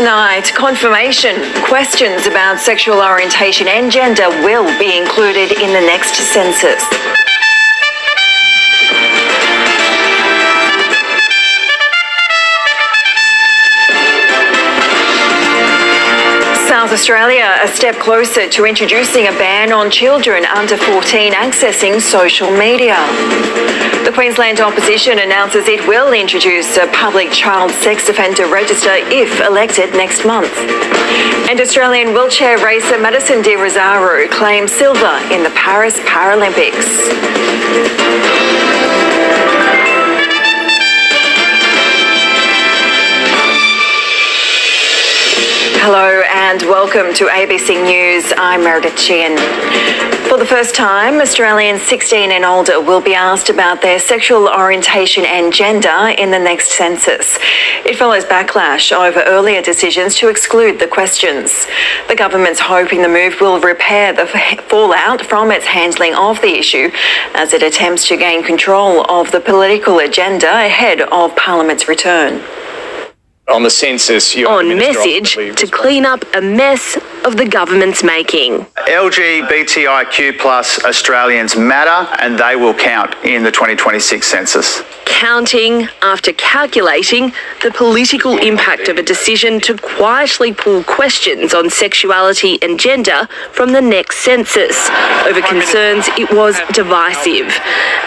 Tonight, confirmation. Questions about sexual orientation and gender will be included in the next census. South Australia, a step closer to introducing a ban on children under 14 accessing social media. The Queensland opposition announces it will introduce a public child sex offender register if elected next month. And Australian wheelchair racer Madison De Rosario claims silver in the Paris Paralympics. Hello and welcome to ABC News. I'm Meredith Sheehan. For the first time, Australians 16 and older will be asked about their sexual orientation and gender in the next census. It follows backlash over earlier decisions to exclude the questions. The government's hoping the move will repair the fallout from its handling of the issue as it attempts to gain control of the political agenda ahead of Parliament's return. On the census, on message to clean up a mess of the government's making. LGBTIQ plus Australians matter and they will count in the 2026 census. Counting after calculating the political impact of a decision to quietly pull questions on sexuality and gender from the next census over concerns it was divisive,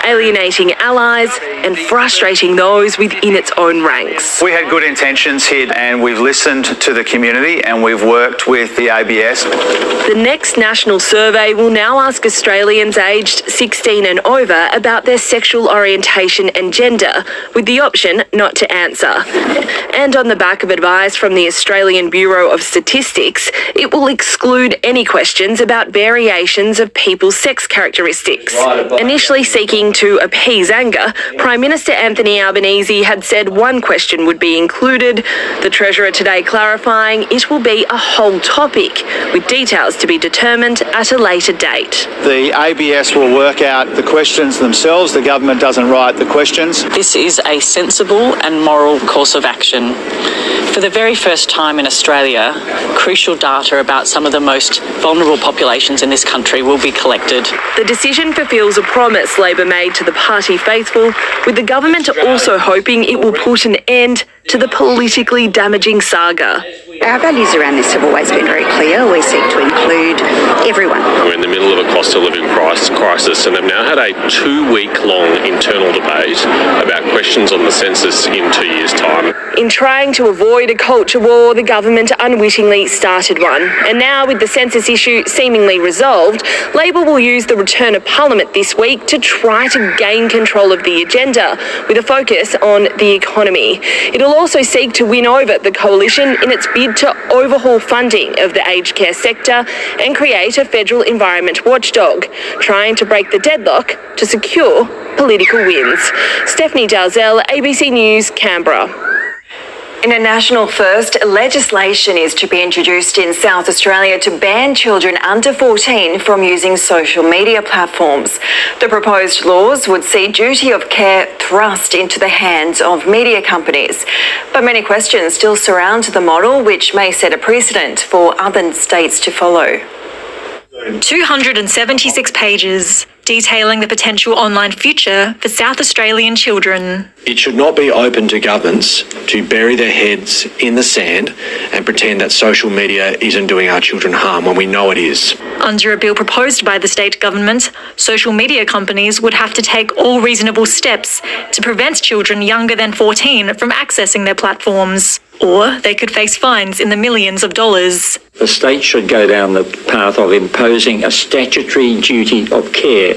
alienating allies and frustrating those within its own ranks. We had good intentions here and we've listened to the community and we've worked with the ABS. The next national survey will now ask Australians aged 16 and over about their sexual orientation and gender, with the option not to answer. And on the back of advice from the Australian Bureau of Statistics, it will exclude any questions about variations of people's sex characteristics. Initially seeking to appease anger, Prime Minister Anthony Albanese had said one question would be included. The Treasurer today clarifying it will be a whole topic, with details to be determined at a later date. The ABS will work out the questions themselves. The government doesn't write the questions. This is a sensible and moral course of action. For the very first time in Australia, crucial data about some of the most vulnerable populations in this country will be collected. The decision fulfills a promise Labor made to the party faithful, with the government also hoping it will put an end to the politically damaging saga. Our values around this have always been very clear. We seek to include everyone. We're in the middle of a cost of living crisis and have now had a 2-week-long internal debate about questions on the census in 2 years' time. In trying to avoid a culture war, the government unwittingly started one. And now, with the census issue seemingly resolved, Labor will use the return of Parliament this week to try to gain control of the agenda, with a focus on the economy. It'll also seek to win over the coalition in its bid to overhaul funding of the aged care sector and create a federal environment watchdog, trying to break the deadlock to secure political wins. Stephanie Dalzell, ABC News, Canberra. In a national first, legislation is to be introduced in South Australia to ban children under 14 from using social media platforms. The proposed laws would see duty of care thrust into the hands of media companies. But many questions still surround the model, which may set a precedent for other states to follow. 276 pages detailing the potential online future for South Australian children. It should not be open to governments to bury their heads in the sand and pretend that social media isn't doing our children harm when we know it is. Under a bill proposed by the state government, social media companies would have to take all reasonable steps to prevent children younger than 14 from accessing their platforms, or they could face fines in the millions of dollars. The state should go down the path of imposing a statutory duty of care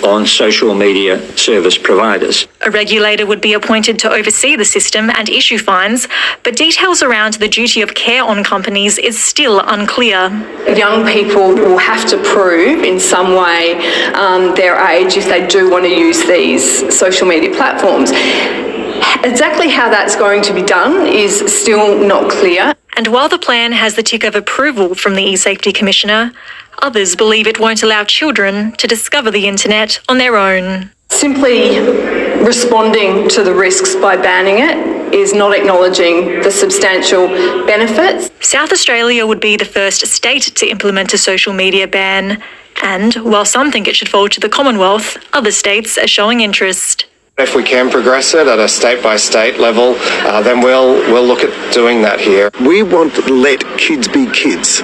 on social media service providers. A regulator would be appointed to oversee the system and issue fines, but details around the duty of care on companies is still unclear. Young people will have to prove in some way their age if they do want to use these social media platforms. Exactly how that's going to be done is still not clear. And while the plan has the tick of approval from the eSafety Commissioner, others believe it won't allow children to discover the internet on their own. Simply responding to the risks by banning it is not acknowledging the substantial benefits. South Australia would be the first state to implement a social media ban. And while some think it should fall to the Commonwealth, other states are showing interest. If we can progress it at a state-by-state level, then we'll look at doing that here. We want to let kids be kids.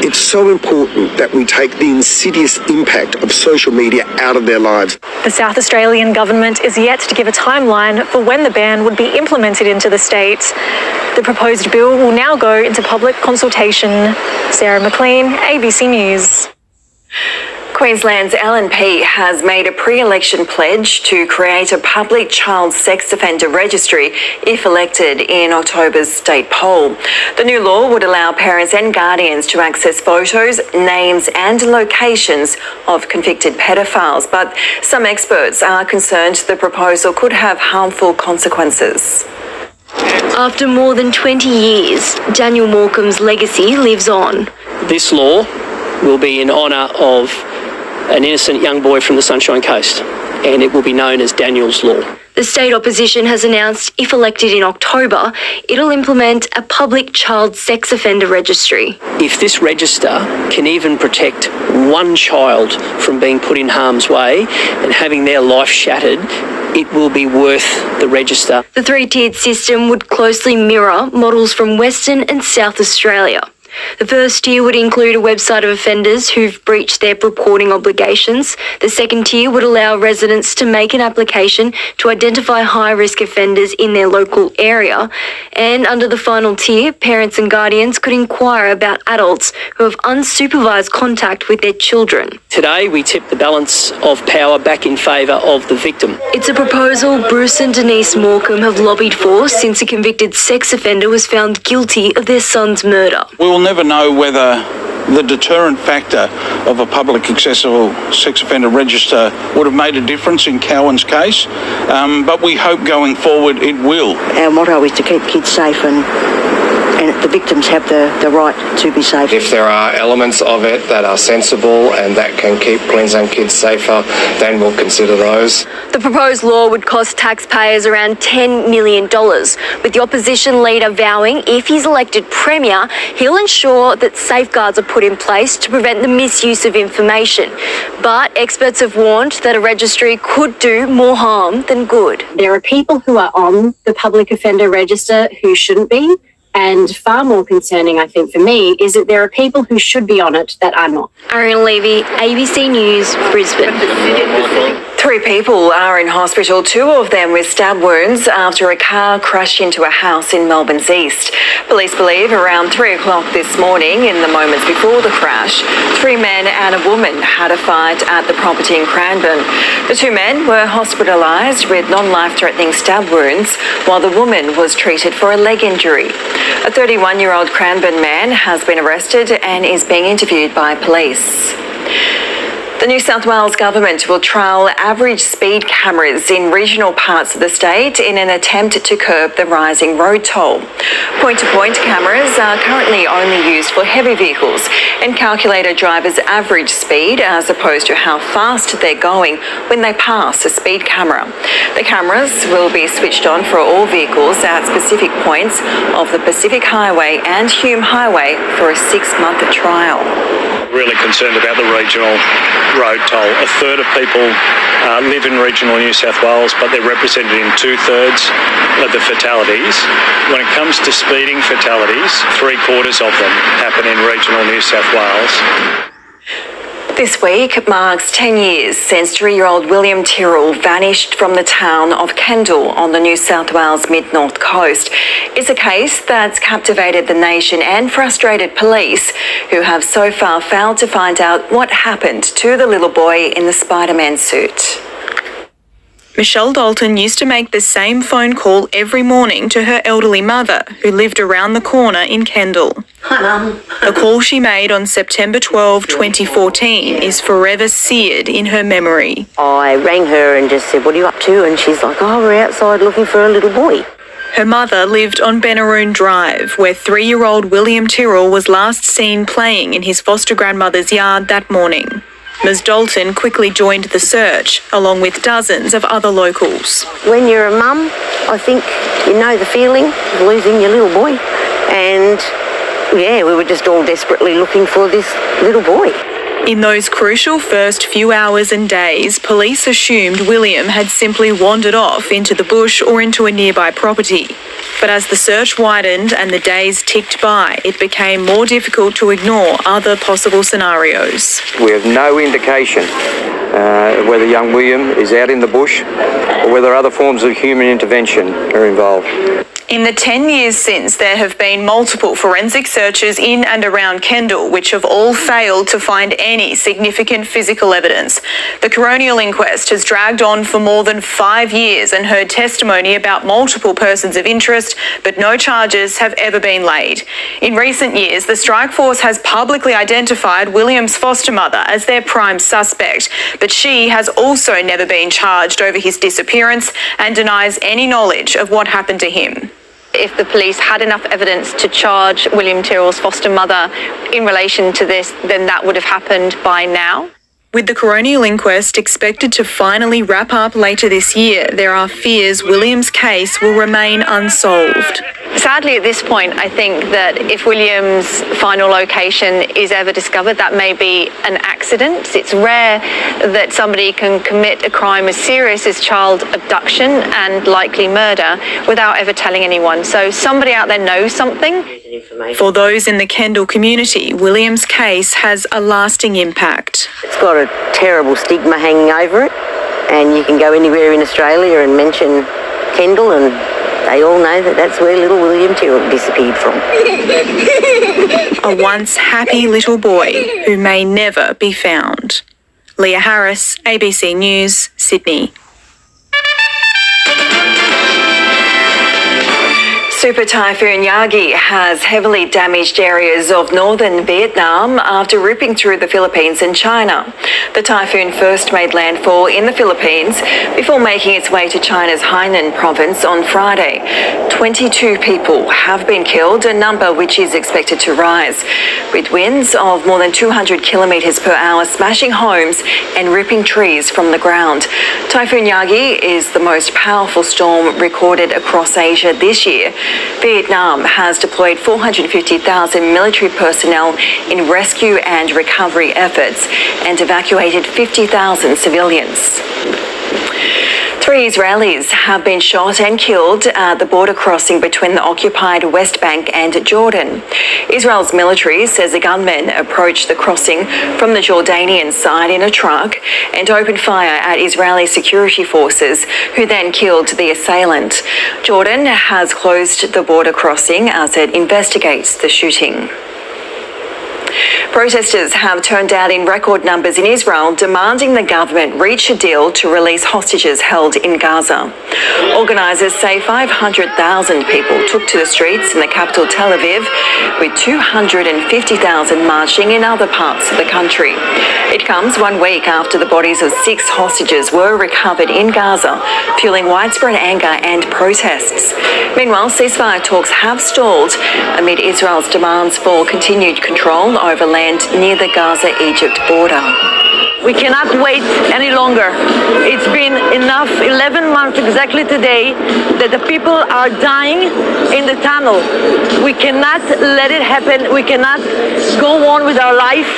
It's so important that we take the insidious impact of social media out of their lives. The South Australian government is yet to give a timeline for when the ban would be implemented into the state. The proposed bill will now go into public consultation. Sarah McLean, ABC News. Queensland's LNP has made a pre-election pledge to create a public child sex offender registry if elected in October's state poll. The new law would allow parents and guardians to access photos, names and locations of convicted pedophiles, but some experts are concerned the proposal could have harmful consequences. After more than 20 years, Daniel Morcombe's legacy lives on. This law will be in honour of an innocent young boy from the Sunshine Coast, and it will be known as Daniel's Law. The state opposition has announced, if elected in October, it'll implement a public child sex offender registry. If this register can even protect one child from being put in harm's way and having their life shattered, it will be worth the register. The three-tiered system would closely mirror models from Western and South Australia. The first tier would include a website of offenders who've breached their reporting obligations. The second tier would allow residents to make an application to identify high-risk offenders in their local area. And under the final tier, parents and guardians could inquire about adults who have unsupervised contact with their children. Today, we tip the balance of power back in favour of the victim. It's a proposal Bruce and Denise Morcombe have lobbied for since a convicted sex offender was found guilty of their son's murder. We will never know whether the deterrent factor of a public accessible sex offender register would have made a difference in Cowan's case, but we hope going forward it will. Our motto is to keep kids safe and the victims have the right to be safe. If there are elements of it that are sensible and that can keep Queensland kids safer, then we'll consider those. The proposed law would cost taxpayers around $10 million, with the opposition leader vowing if he's elected Premier, he'll ensure that safeguards are put in place to prevent the misuse of information. But experts have warned that a registry could do more harm than good. There are people who are on the public offender register who shouldn't be. And far more concerning, I think, for me, is that there are people who should be on it that are not. Ariana Levy, ABC News, Brisbane. 3 people are in hospital, 2 of them with stab wounds after a car crashed into a house in Melbourne's east. Police believe around 3 o'clock this morning, in the moments before the crash, 3 men and a woman had a fight at the property in Cranbourne. The 2 men were hospitalised with non-life-threatening stab wounds, while the woman was treated for a leg injury. A 31-year-old Cranbourne man has been arrested and is being interviewed by police. The New South Wales government will trial average speed cameras in regional parts of the state in an attempt to curb the rising road toll. Point-to-point cameras are currently only used for heavy vehicles and calculate a driver's average speed as opposed to how fast they're going when they pass a speed camera. The cameras will be switched on for all vehicles at specific points of the Pacific Highway and Hume Highway for a 6-month trial. Really concerned about the regional road toll. A third of people live in regional New South Wales, but they're represented in 2/3 of the fatalities. When it comes to speeding fatalities, 3/4 of them happen in regional New South Wales. This week marks 10 years since 3-year-old William Tyrrell vanished from the town of Kendall on the New South Wales mid-north coast. It's a case that's captivated the nation and frustrated police, who have so far failed to find out what happened to the little boy in the Spider-Man suit. Michelle Dalton used to make the same phone call every morning to her elderly mother, who lived around the corner in Kendall. Hi, Mum. The call she made on September 12, 2014 is forever seared in her memory. I rang her and just said, "What are you up to?" And she's like, "Oh, we're outside looking for a little boy." Her mother lived on Benaroon Drive, where 3-year-old William Tyrrell was last seen playing in his foster grandmother's yard that morning. Ms Dalton quickly joined the search, along with dozens of other locals. When you're a mum, I think You know the feeling of losing your little boy. And yeah, we were just all desperately looking for this little boy. In those crucial first few hours and days, police assumed William had simply wandered off into the bush or into a nearby property. But as the search widened and the days ticked by, it became more difficult to ignore other possible scenarios. We have no indication whether young William is out in the bush or whether other forms of human intervention are involved. In the 10 years since, there have been multiple forensic searches in and around Kendall, which have all failed to find any significant physical evidence. The coronial inquest has dragged on for more than 5 years and heard testimony about multiple persons of interest, but no charges have ever been laid. In recent years, the Strike Force has publicly identified William's foster mother as their prime suspect, but she has also never been charged over his disappearance and denies any knowledge of what happened to him. If the police had enough evidence to charge William Tyrrell's foster mother in relation to this, then that would have happened by now. With the coronial inquest expected to finally wrap up later this year, there are fears William's case will remain unsolved. Sadly, at this point, I think that if William's final location is ever discovered, that may be an accident. It's rare that somebody can commit a crime as serious as child abduction and likely murder without ever telling anyone. So somebody out there knows something. For those in the Kendall community, William's case has a lasting impact. It's got a terrible stigma hanging over it, and you can go anywhere in Australia and mention Kendall and they all know that that's where little William Tyrrell disappeared from. A once happy little boy who may never be found. Leah Harris, ABC News, Sydney. Super Typhoon Yagi has heavily damaged areas of northern Vietnam after ripping through the Philippines and China. The typhoon first made landfall in the Philippines before making its way to China's Hainan province on Friday. 22 people have been killed, a number which is expected to rise, with winds of more than 200 kilometres per hour smashing homes and ripping trees from the ground. Typhoon Yagi is the most powerful storm recorded across Asia this year. Vietnam has deployed 450,000 military personnel in rescue and recovery efforts and evacuated 50,000 civilians. 3 Israelis have been shot and killed at the border crossing between the occupied West Bank and Jordan. Israel's military says a gunman approached the crossing from the Jordanian side in a truck and opened fire at Israeli security forces, who then killed the assailant. Jordan has closed the border crossing as it investigates the shooting. Protesters have turned out in record numbers in Israel, demanding the government reach a deal to release hostages held in Gaza. Organisers say 500,000 people took to the streets in the capital Tel Aviv, with 250,000 marching in other parts of the country. It comes 1 week after the bodies of 6 hostages were recovered in Gaza, fueling widespread anger and protests. Meanwhile, ceasefire talks have stalled amid Israel's demands for continued control over land near the Gaza-Egypt border. We cannot wait any longer. It's been enough, 11 months exactly today, that the people are dying in the tunnel. We cannot let it happen. We cannot go on with our life.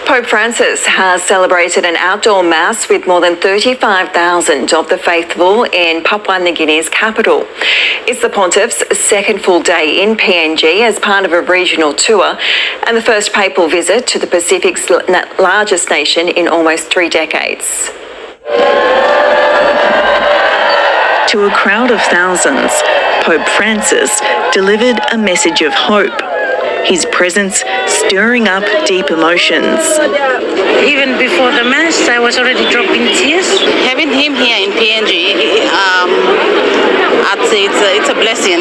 Pope Francis has celebrated an outdoor mass with more than 35,000 of the faithful in Papua New Guinea's capital. It's the pontiff's second full day in PNG as part of a regional tour and the first papal visit to the Pacific's largest nation in almost 3 decades. To a crowd of thousands, Pope Francis delivered a message of hope, his presence stirring up deep emotions. Even before the Mass, I was already dropping tears. Having him here in PNG, I'd say it's a blessing.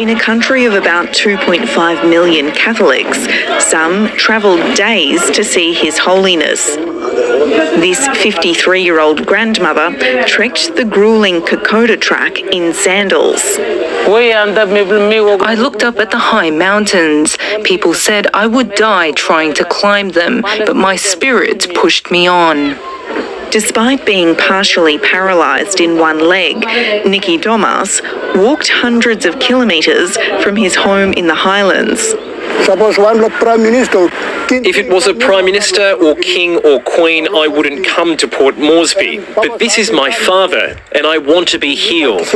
In a country of about 2.5 million Catholics, some travelled days to see His Holiness. This 53-year-old grandmother trekked the gruelling Kokoda track in sandals. I looked up at the high mountains. People said I would die trying to climb them, but my spirit pushed me on. Despite being partially paralysed in one leg, Nicky Domas walked hundreds of kilometres from his home in the Highlands. If it was a Prime Minister or King or Queen, I wouldn't come to Port Moresby. But this is my father, and I want to be healed.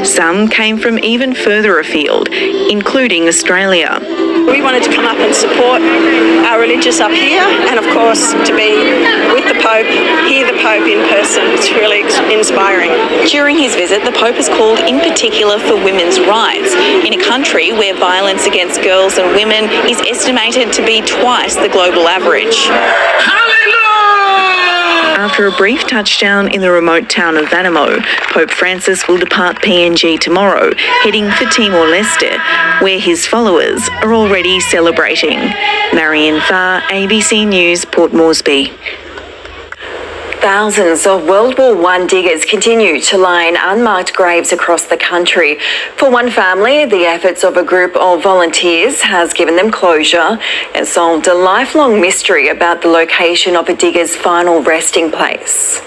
Some came from even further afield, including Australia. We wanted to come up and support our religious up here, and of course to be with the Pope, hear the Pope in person. It's really inspiring. During his visit, the Pope has called in particular for women's rights in a country where violence against girls and women is estimated to be twice the global average. After a brief touchdown in the remote town of Vanimo, Pope Francis will depart PNG tomorrow, heading for Timor-Leste, where his followers are already celebrating. Marianne Farr, ABC News, Port Moresby. Thousands of World War I diggers continue to lie in unmarked graves across the country. For one family, the efforts of a group of volunteers has given them closure and solved a lifelong mystery about the location of a digger's final resting place.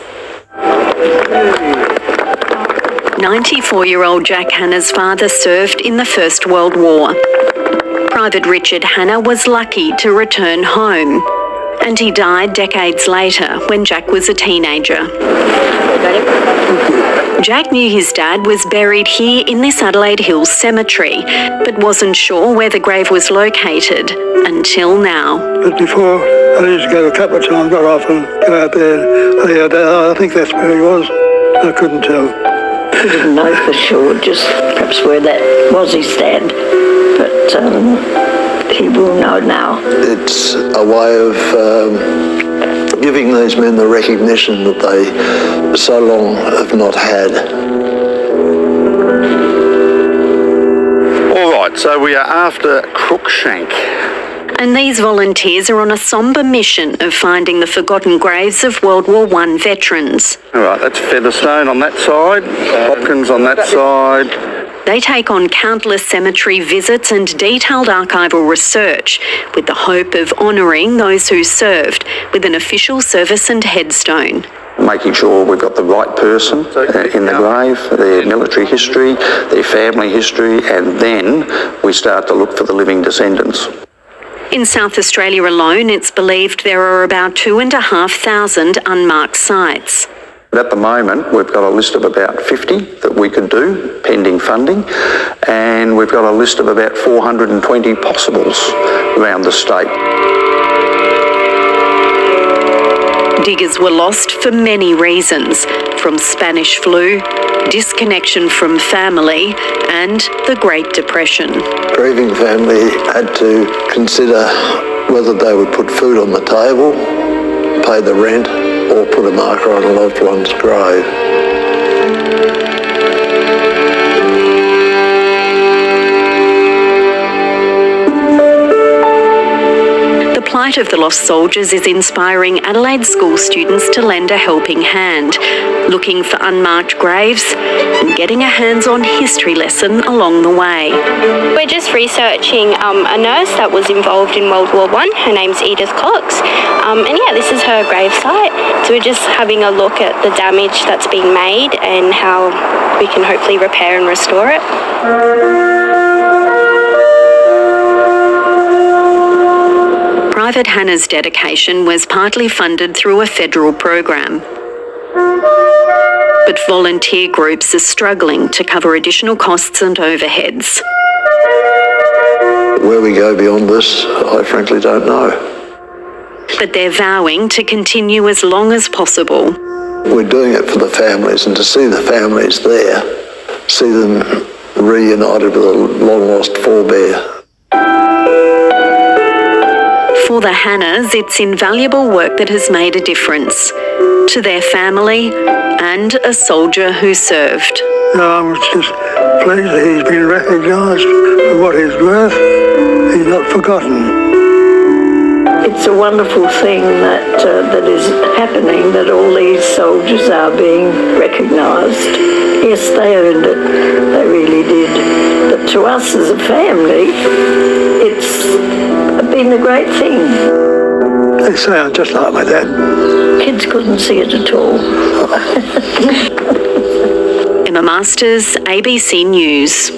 94-year-old Jack Hanna's father served in the First World War. Private Richard Hanna was lucky to return home, and he died decades later when Jack was a teenager. Jack knew his dad was buried here in this Adelaide Hills cemetery, but wasn't sure where the grave was located until now. But before, I used to go a couple of times, got off and go out there. I think that's where he was. I couldn't tell. We didn't know for sure, just perhaps where that was his dad, but he will know now. It's a way of giving these men the recognition that they so long have not had. All right, so we are after Crookshank. And these volunteers are on a sombre mission of finding the forgotten graves of World War I veterans. All right, that's Featherstone on that side, Hopkins on that side. They take on countless cemetery visits and detailed archival research with the hope of honouring those who served with an official service and headstone. Making sure we've got the right person in the grave, their military history, their family history, and then we start to look for the living descendants. In South Australia alone, it's believed there are about 2,500 unmarked sites. At the moment, we've got a list of about 50 that we could do, pending funding, and we've got a list of about 420 possibles around the state. Diggers were lost for many reasons, from Spanish flu, disconnection from family, and the Great Depression. Grieving family had to consider whether they would put food on the table, pay the rent, or put a marker on a loved one's grave. The plight of the lost soldiers is inspiring Adelaide school students to lend a helping hand, looking for unmarked graves and getting a hands-on history lesson along the way. We're just researching a nurse that was involved in World War I. Her name's Edith Cox. And yeah, this is her gravesite. So we're just having a look at the damage that's being made and how we can hopefully repair and restore it. Private Hanna's dedication was partly funded through a federal program. But volunteer groups are struggling to cover additional costs and overheads. Where we go beyond this, I frankly don't know. But they're vowing to continue as long as possible. We're doing it for the families, and to see the families there, see them reunited with a long-lost forebear. For the Hannas, it's invaluable work that has made a difference to their family and a soldier who served. I'm just pleased that he's been recognised for what he's worth. He's not forgotten. It's a wonderful thing that is happening, that all these soldiers are being recognised. Yes, they earned it. They really did. But to us as a family, it's been a great thing. They sound just like my dad. Kids couldn't see it at all. Emma Masters, ABC News.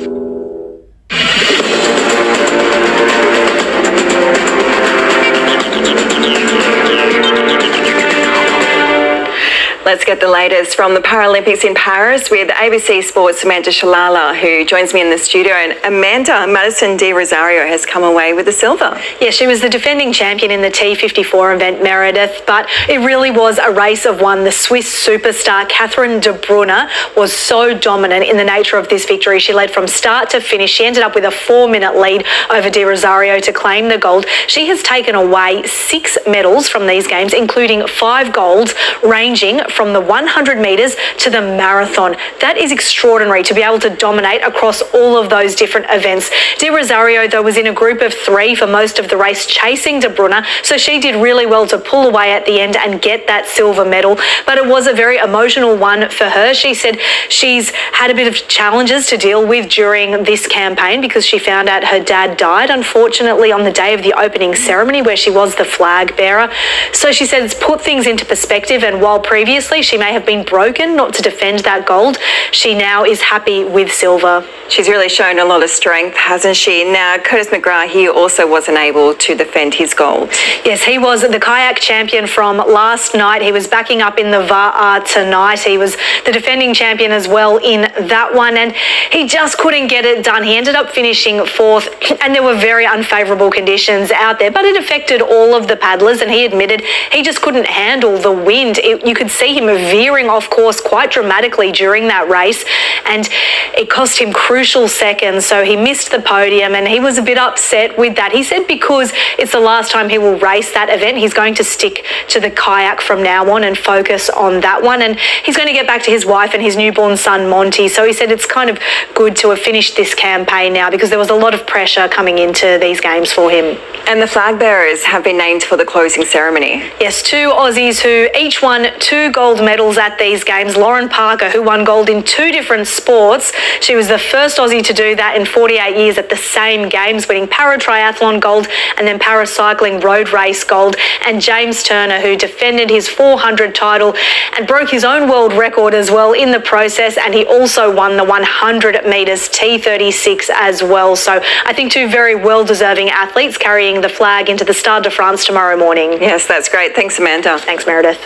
Let's get the latest from the Paralympics in Paris with ABC Sports' Amanda Shalala, who joins me in the studio. And Amanda, Madison De Rosario has come away with the silver. Yeah, she was the defending champion in the T54 event, Meredith, but it really was a race of one. The Swiss superstar Catherine de Bruyne was so dominant in the nature of this victory. She led from start to finish. She ended up with a 4-minute lead over De Rosario to claim the gold. She has taken away 6 medals from these games, including 5 golds, ranging from the 100 metres to the marathon. That is extraordinary to be able to dominate across all of those different events. De Rosario, though, was in a group of 3 for most of the race, chasing De Bruyne, so she did really well to pull away at the end and get that silver medal. But it was a very emotional one for her. She said she's had a bit of challenges to deal with during this campaign because she found out her dad died, unfortunately, on the day of the opening ceremony where she was the flag bearer. So she said it's put things into perspective, and while previously she may have been broken not to defend that gold, she now is happy with silver. She's really shown a lot of strength, hasn't she? Now, Curtis McGrath, he also wasn't able to defend his gold. Yes, he was the kayak champion from last night. He was backing up in the Va'a tonight. He was the defending champion as well in that one, and he just couldn't get it done. He ended up finishing 4th, and there were very unfavourable conditions out there, but it affected all of the paddlers, and he admitted he just couldn't handle the wind. You could see him veering off course quite dramatically during that race, and it cost him crucial seconds, so he missed the podium, and he was a bit upset with that. He said because it's the last time he will race that event, he's going to stick to the kayak from now on and focus on that one, and he's going to get back to his wife and his newborn son Monty. So he said it's kind of good to have finished this campaign now because there was a lot of pressure coming into these games for him. And the flag bearers have been named for the closing ceremony. Yes, 2 Aussies who each won 2 gold medals at these games. Lauren Parker, who won gold in 2 different sports. She was the first Aussie to do that in 48 years at the same games, winning para-triathlon gold and then para-cycling road race gold. And James Turner, who defended his 400 title and broke his own world record as well in the process, and he also won the 100 metres T36 as well. So I think 2 very well-deserving athletes carrying the flag into the Stade de France tomorrow morning. Yes, that's great. Thanks, Amanda. Thanks, Meredith.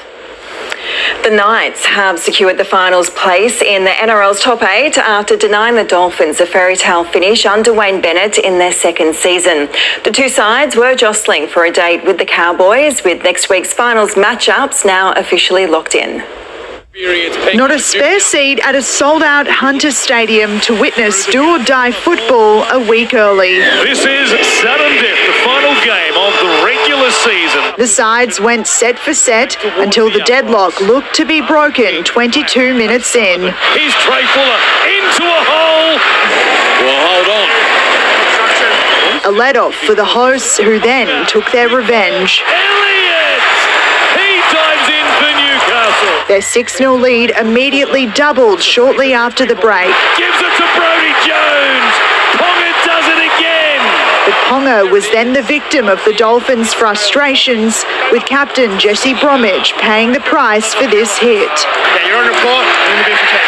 The Knights have secured the finals place in the NRL's top 8 after denying the Dolphins a fairy tale finish under Wayne Bennett in their 2nd season. The 2 sides were jostling for a date with the Cowboys, with next week's finals matchups now officially locked in. Not a spare seat at a sold-out Hunter Stadium to witness do-or-die football a week early. This is sudden death, the final game of the regular season. The sides went set for set until the deadlock looked to be broken 22 minutes in. Here's Trey Fuller into a hole. Well, hold on. A let-off for the hosts, who then took their revenge. Their 6-0 lead immediately doubled shortly after the break. Gives it to Brodie Jones. Ponga does it again. But Ponga was then the victim of the Dolphins' frustrations, with captain Jesse Bromwich paying the price for this hit. Yeah, you're on report. In the bin for 10.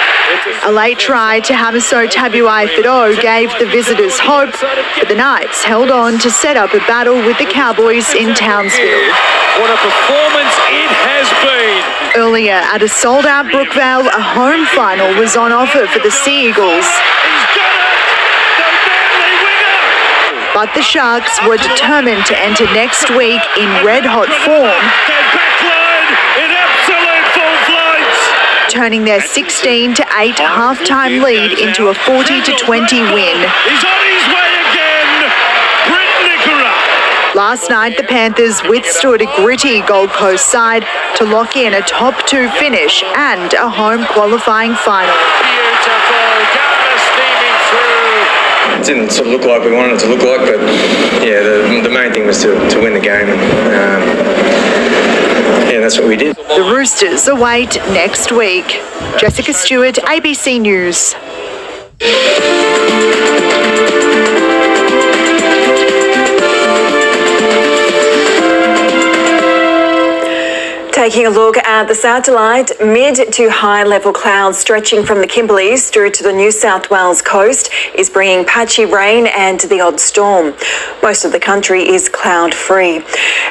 A late try to Hamiso Tabuai-Fidow gave the visitors hope, but the Knights held on to set up a battle with the Cowboys in Townsville. What a performance it has been. Earlier at a sold-out Brookvale, a home final was on offer for the Sea Eagles. But the Sharks were determined to enter next week in red-hot form, turning their 16-8 half-time lead into a 40-20 win. He's on his way again. Brett Nickera. Last night, the Panthers withstood a gritty Gold Coast side to lock in a top 2 finish and a home qualifying final. It didn't sort of look like we wanted it to look like, but yeah, the main thing was to win the game. And, yeah, that's what we did. The Roosters await next week. Jessica Stewart, ABC News. Taking a look at the satellite, mid to high level clouds stretching from the Kimberleys through to the New South Wales coast is bringing patchy rain and the odd storm. Most of the country is cloud free.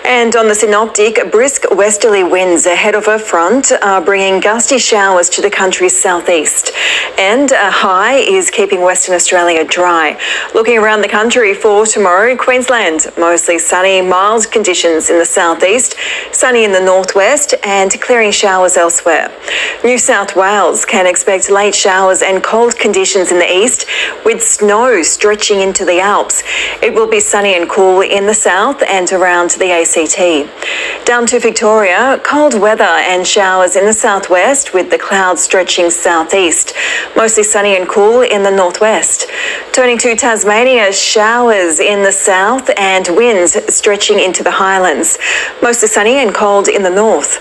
And on the synoptic, brisk westerly winds ahead of a front are bringing gusty showers to the country's southeast. And a high is keeping Western Australia dry. Looking around the country for tomorrow, Queensland, mostly sunny, mild conditions in the southeast, sunny in the northwest, and clearing showers elsewhere. New South Wales can expect late showers and cold conditions in the east, with snow stretching into the Alps. It will be sunny and cool in the south and around the ACT. Down to Victoria, cold weather and showers in the southwest, with the clouds stretching southeast. Mostly sunny and cool in the northwest. Turning to Tasmania, showers in the south and winds stretching into the highlands. Mostly sunny and cold in the north.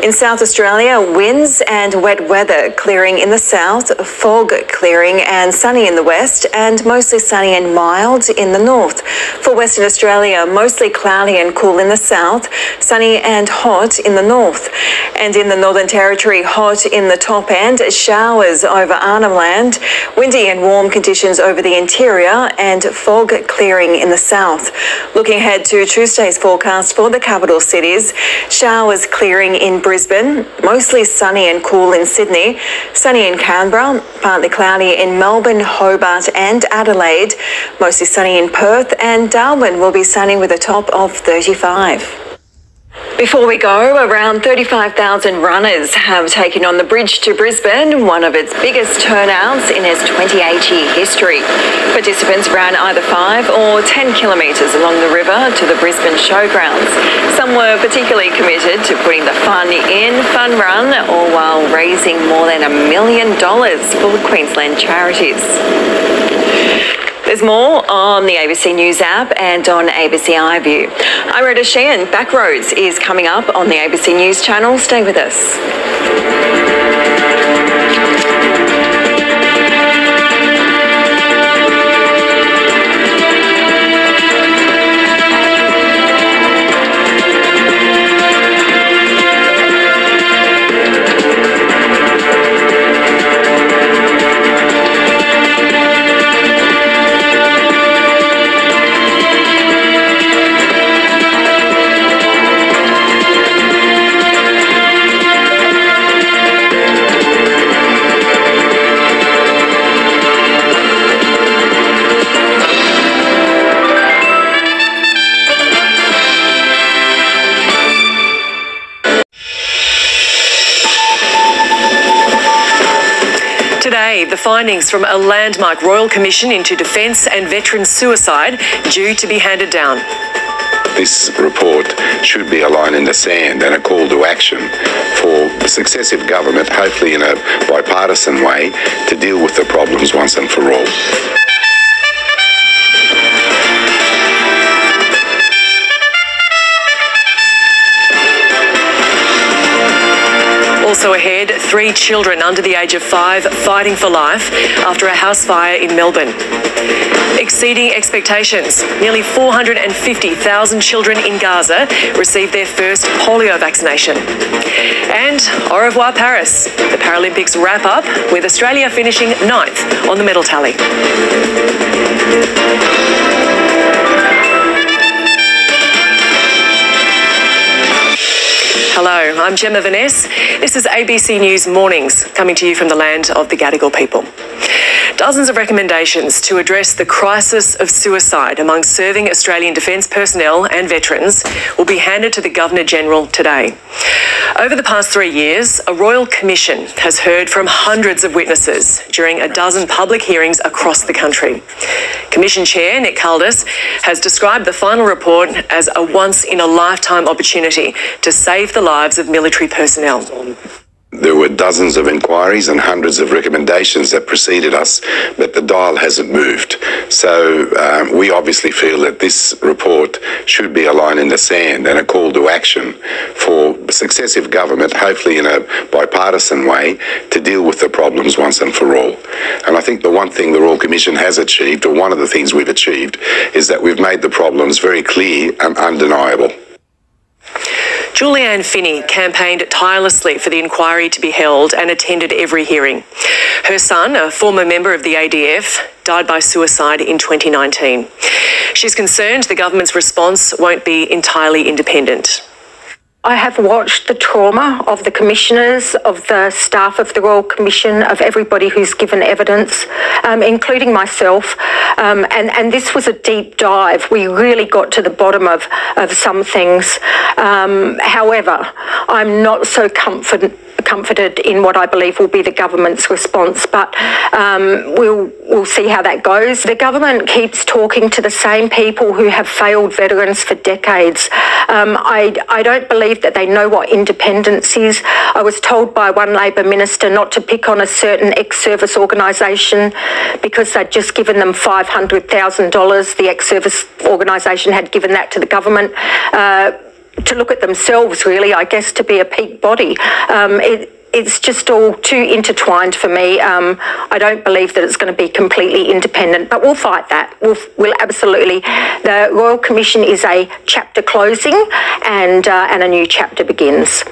In South Australia, winds and wet weather clearing in the south, fog clearing and sunny in the west, and mostly sunny and mild in the north. For Western Australia, mostly cloudy and cool in the south, sunny and hot in the north. And in the Northern Territory, hot in the top end, showers over Arnhem Land, windy and warm conditions over the interior, and fog clearing in the south. Looking ahead to Tuesday's forecast for the capital cities, showers clearing in Brisbane, mostly sunny and cool in Sydney, sunny in Canberra, partly cloudy in Melbourne, Hobart and Adelaide, mostly sunny in Perth, and Darwin will be sunny with a top of 35. Before we go, around 35,000 runners have taken on the Bridge to Brisbane, one of its biggest turnouts in its 28-year history. Participants ran either 5 or 10 kilometres along the river to the Brisbane Showgrounds. Some were particularly committed to putting the fun in, fun run, all while raising more than $1 million for Queensland charities. There's more on the ABC News app and on ABC iView. I'm Rhoda Sheehan. Backroads is coming up on the ABC News channel. Stay with us. Today, the findings from a landmark Royal Commission into Defence and Veteran Suicide due to be handed down. This report should be a line in the sand and a call to action for the successive government, hopefully in a bipartisan way, to deal with the problems once and for all. Also ahead, 3 children under the age of 5 fighting for life after a house fire in Melbourne. Exceeding expectations, nearly 450,000 children in Gaza received their first polio vaccination. And au revoir Paris. The Paralympics wrap up with Australia finishing 9th on the medal tally. Hello, I'm Gemma Vaness. This is ABC News Mornings, coming to you from the land of the Gadigal people. Dozens of recommendations to address the crisis of suicide among serving Australian Defence personnel and veterans will be handed to the Governor-General today. Over the past 3 years, a Royal Commission has heard from hundreds of witnesses during a dozen public hearings across the country. Commission Chair Nick Caldas has described the final report as a once-in-a-lifetime opportunity to save the lives of military personnel. There were dozens of inquiries and hundreds of recommendations that preceded us, but the dial hasn't moved. So we obviously feel that this report should be a line in the sand and a call to action for successive government, hopefully in a bipartisan way, to deal with the problems once and for all. And I think the one thing the Royal Commission has achieved, or one of the things we've achieved, is that we've made the problems very clear and undeniable. Julianne Finney campaigned tirelessly for the inquiry to be held and attended every hearing. Her son, a former member of the ADF, died by suicide in 2019. She's concerned the government's response won't be entirely independent. I have watched the trauma of the commissioners, of the staff of the Royal Commission, of everybody who's given evidence, including myself, and this was a deep dive. We really got to the bottom of some things. However, I'm not so comforted in what I believe will be the government's response, but we'll see how that goes. The government keeps talking to the same people who have failed veterans for decades. I don't believe that they know what independence is. I was told by one Labor minister not to pick on a certain ex-service organisation because they'd just given them $500,000. The ex-service organisation had given that to the government. To look at themselves, really, I guess, to be a peak body. It's just all too intertwined for me. I don't believe that it's going to be completely independent, but we'll fight that. We'll absolutely. The Royal Commission is a chapter closing and a new chapter begins.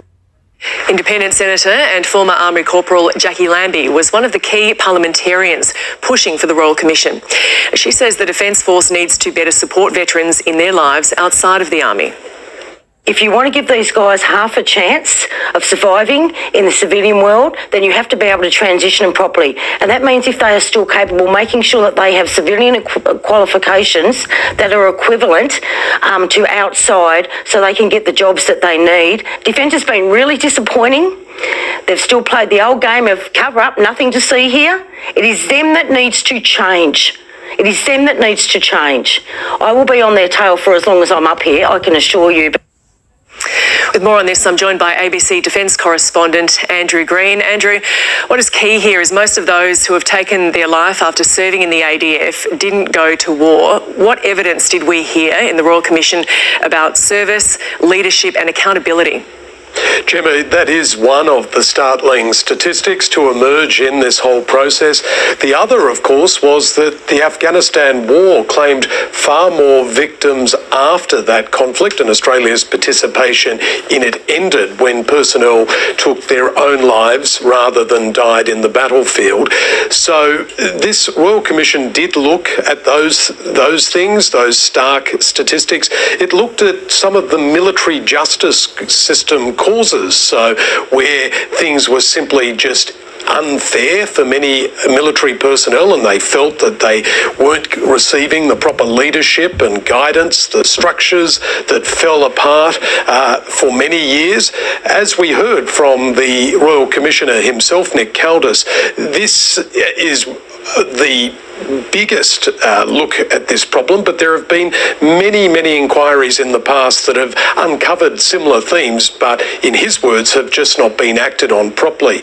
Independent Senator and former Army Corporal Jackie Lambie was one of the key parliamentarians pushing for the Royal Commission. She says the Defence Force needs to better support veterans in their lives outside of the Army. If you want to give these guys half a chance of surviving in the civilian world, then you have to be able to transition them properly. And that means if they are still capable, making sure that they have civilian qualifications that are equivalent to outside so they can get the jobs that they need. Defence has been really disappointing. They've still played the old game of cover up, nothing to see here. It is them that needs to change. It is them that needs to change. I will be on their tail for as long as I'm up here, I can assure you. With more on this, I'm joined by ABC Defence correspondent Andrew Green. Andrew, what is key here is most of those who have taken their life after serving in the ADF didn't go to war. What evidence did we hear in the Royal Commission about service, leadership and accountability? Gemma, that is one of the startling statistics to emerge in this whole process. The other, of course, was that the Afghanistan war claimed far more victims after that conflict, and Australia's participation in it ended when personnel took their own lives rather than died in the battlefield. So this Royal Commission did look at those things, those stark statistics. It looked at some of the military justice system causes, so where things were simply just unfair for many military personnel and they felt that they weren't receiving the proper leadership and guidance, the structures that fell apart for many years. As we heard from the Royal Commissioner himself, Nick Caldis, this is the biggest look at this problem, but there have been many inquiries in the past that have uncovered similar themes, but in his words have just not been acted on properly.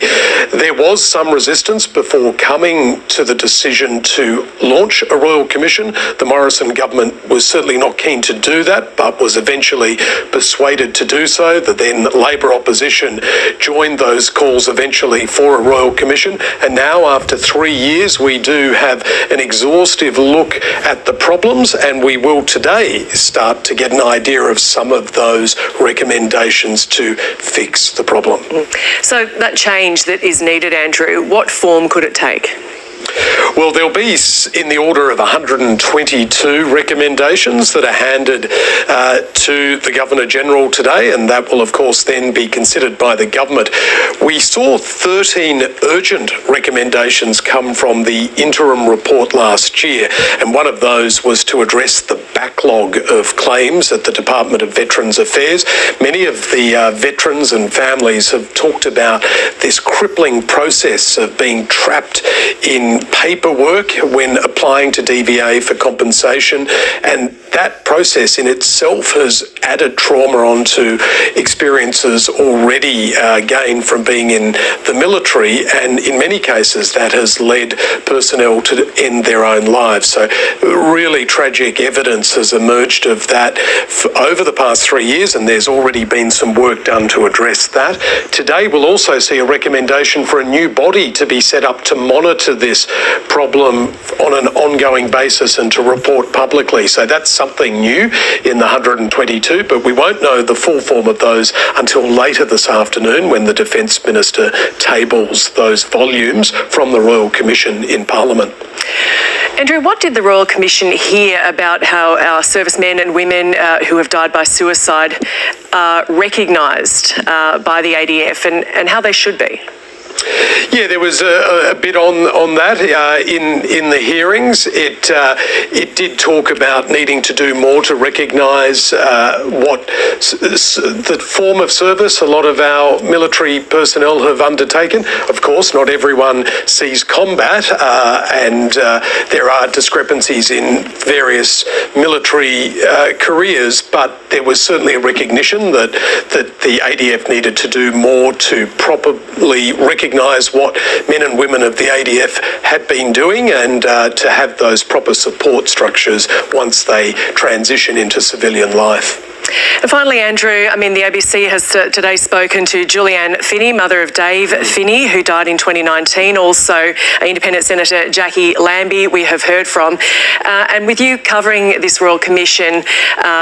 There was some resistance before coming to the decision to launch a Royal Commission. The Morrison government was certainly not keen to do that, but was eventually persuaded to do so. The then Labor opposition joined those calls eventually for a Royal Commission, and now after 3 years we do have an exhaustive look at the problems, and we will today start to get an idea of some of those recommendations to fix the problem. So that change that is needed, Andrew, what form could it take? Well, there'll be in the order of 122 recommendations that are handed to the Governor-General today, and that will, of course, then be considered by the government. We saw 13 urgent recommendations come from the interim report last year, and one of those was to address the backlog of claims at the Department of Veterans Affairs. Many of the veterans and families have talked about this crippling process of being trapped in paperwork when applying to DVA for compensation, and that process in itself has added trauma onto experiences already gained from being in the military, and in many cases that has led personnel to end their own lives. So really tragic evidence has emerged of that over the past 3 years, and there's already been some work done to address that. Today we'll also see a recommendation for a new body to be set up to monitor this problem on an ongoing basis and to report publicly. So that's something new in the 122, but we won't know the full form of those until later this afternoon when the Defence Minister tables those volumes from the Royal Commission in Parliament. Andrew, what did the Royal Commission hear about how our servicemen and women who have died by suicide are recognised by the ADF and how they should be? Yeah, there was a bit on that in the hearings. It did talk about needing to do more to recognise what the form of service a lot of our military personnel have undertaken. Of course, not everyone sees combat, and there are discrepancies in various military careers, but there was certainly a recognition that the ADF needed to do more to properly recognise what men and women of the ADF had been doing, and to have those proper support structures once they transition into civilian life. And finally, Andrew, the ABC has today spoken to Julianne Finney, mother of Dave Finney, who died in 2019. Also, Independent Senator Jackie Lambie, we have heard from. And with you covering this Royal Commission,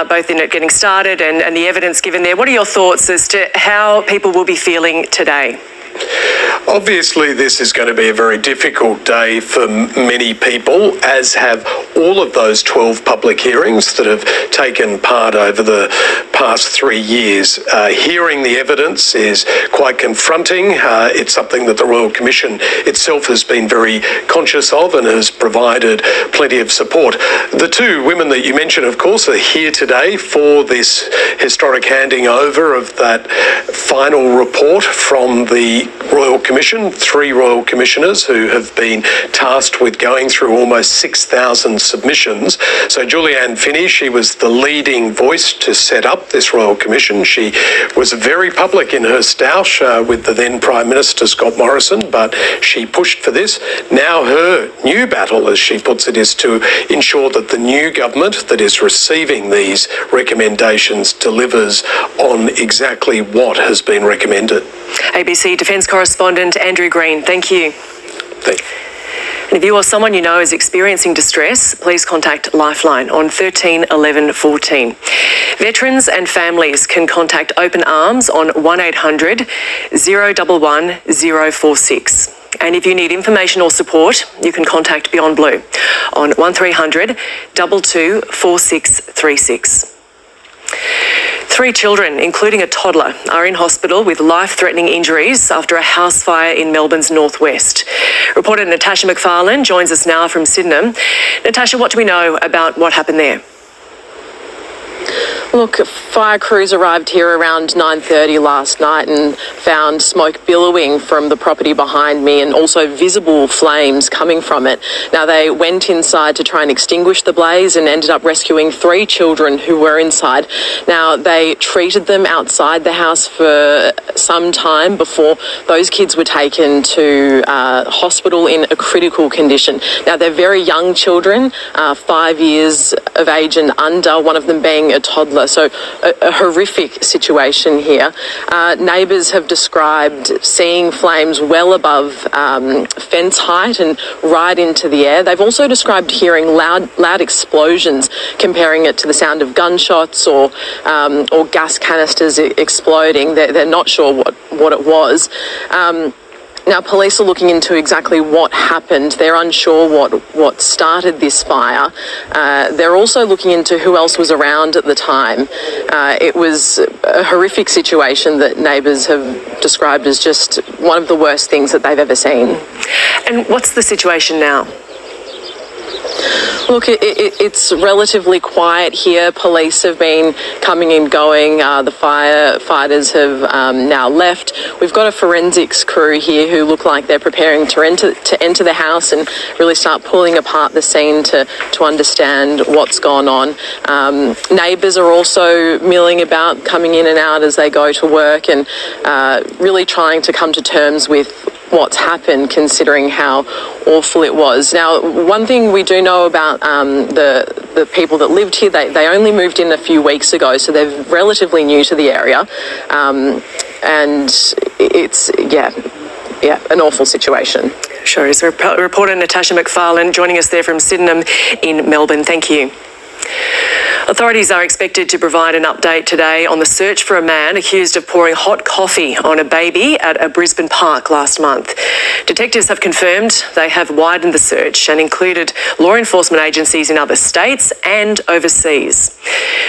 both in it getting started and the evidence given there, what are your thoughts as to how people will be feeling today? Obviously, this is going to be a very difficult day for many people, as have all of those 12 public hearings that have taken part over the past 3 years. Hearing the evidence is quite confronting. It's something that the Royal Commission itself has been very conscious of and has provided plenty of support. The two women that you mentioned, of course, are here today for this historic handing over of that final report from the Royal Commission, 3 Royal Commissioners who have been tasked with going through almost 6,000 submissions. So Julianne Finney, she was the leading voice to set up this Royal Commission. She was very public in her stoush with the then Prime Minister Scott Morrison, but she pushed for this. Now her new battle, as she puts it, is to ensure that the new government that is receiving these recommendations delivers on exactly what has been recommended. ABC Defence correspondent Andrew Green, thank you. Thank you. And if you or someone you know is experiencing distress, please contact Lifeline on 13 11 14. Veterans and families can contact Open Arms on 1800 011 046. And if you need information or support, you can contact Beyond Blue on 1300 22 4636. 3 children, including a toddler, are in hospital with life-threatening injuries after a house fire in Melbourne's northwest. Reporter Natasha McFarlane joins us now from Sydenham. Natasha, what do we know about what happened there? Look, fire crews arrived here around 9:30 last night and found smoke billowing from the property behind me and also visible flames coming from it. Now, they went inside to try and extinguish the blaze and ended up rescuing 3 children who were inside. Now, they treated them outside the house for some time before those kids were taken to hospital in a critical condition. Now, they're very young children, 5 years of age and under, one of them being a toddler. So a horrific situation here. Neighbours have described seeing flames well above fence height and right into the air. They've also described hearing loud explosions, comparing it to the sound of gunshots or gas canisters exploding. They're not sure what it was. Now, police are looking into exactly what happened. They're unsure what started this fire. They're also looking into who else was around at the time. It was a horrific situation that neighbours have described as just one of the worst things that they've ever seen. And what's the situation now? Look, it's relatively quiet here. Police have been coming and going. The firefighters have now left. We've got a forensics crew here who look like they're preparing to enter the house and really start pulling apart the scene to understand what's gone on. Neighbours are also milling about, coming in and out as they go to work, and really trying to come to terms with what's happened, considering how awful it was. Now, one thing we do know about the people that lived here, they only moved in a few weeks ago, so they're relatively new to the area, and it's, an awful situation. Sure is. Reporter Natasha McFarlane joining us there from Sydenham in Melbourne. Thank you. Authorities are expected to provide an update today on the search for a man accused of pouring hot coffee on a baby at a Brisbane park last month. Detectives have confirmed they have widened the search and included law enforcement agencies in other states and overseas.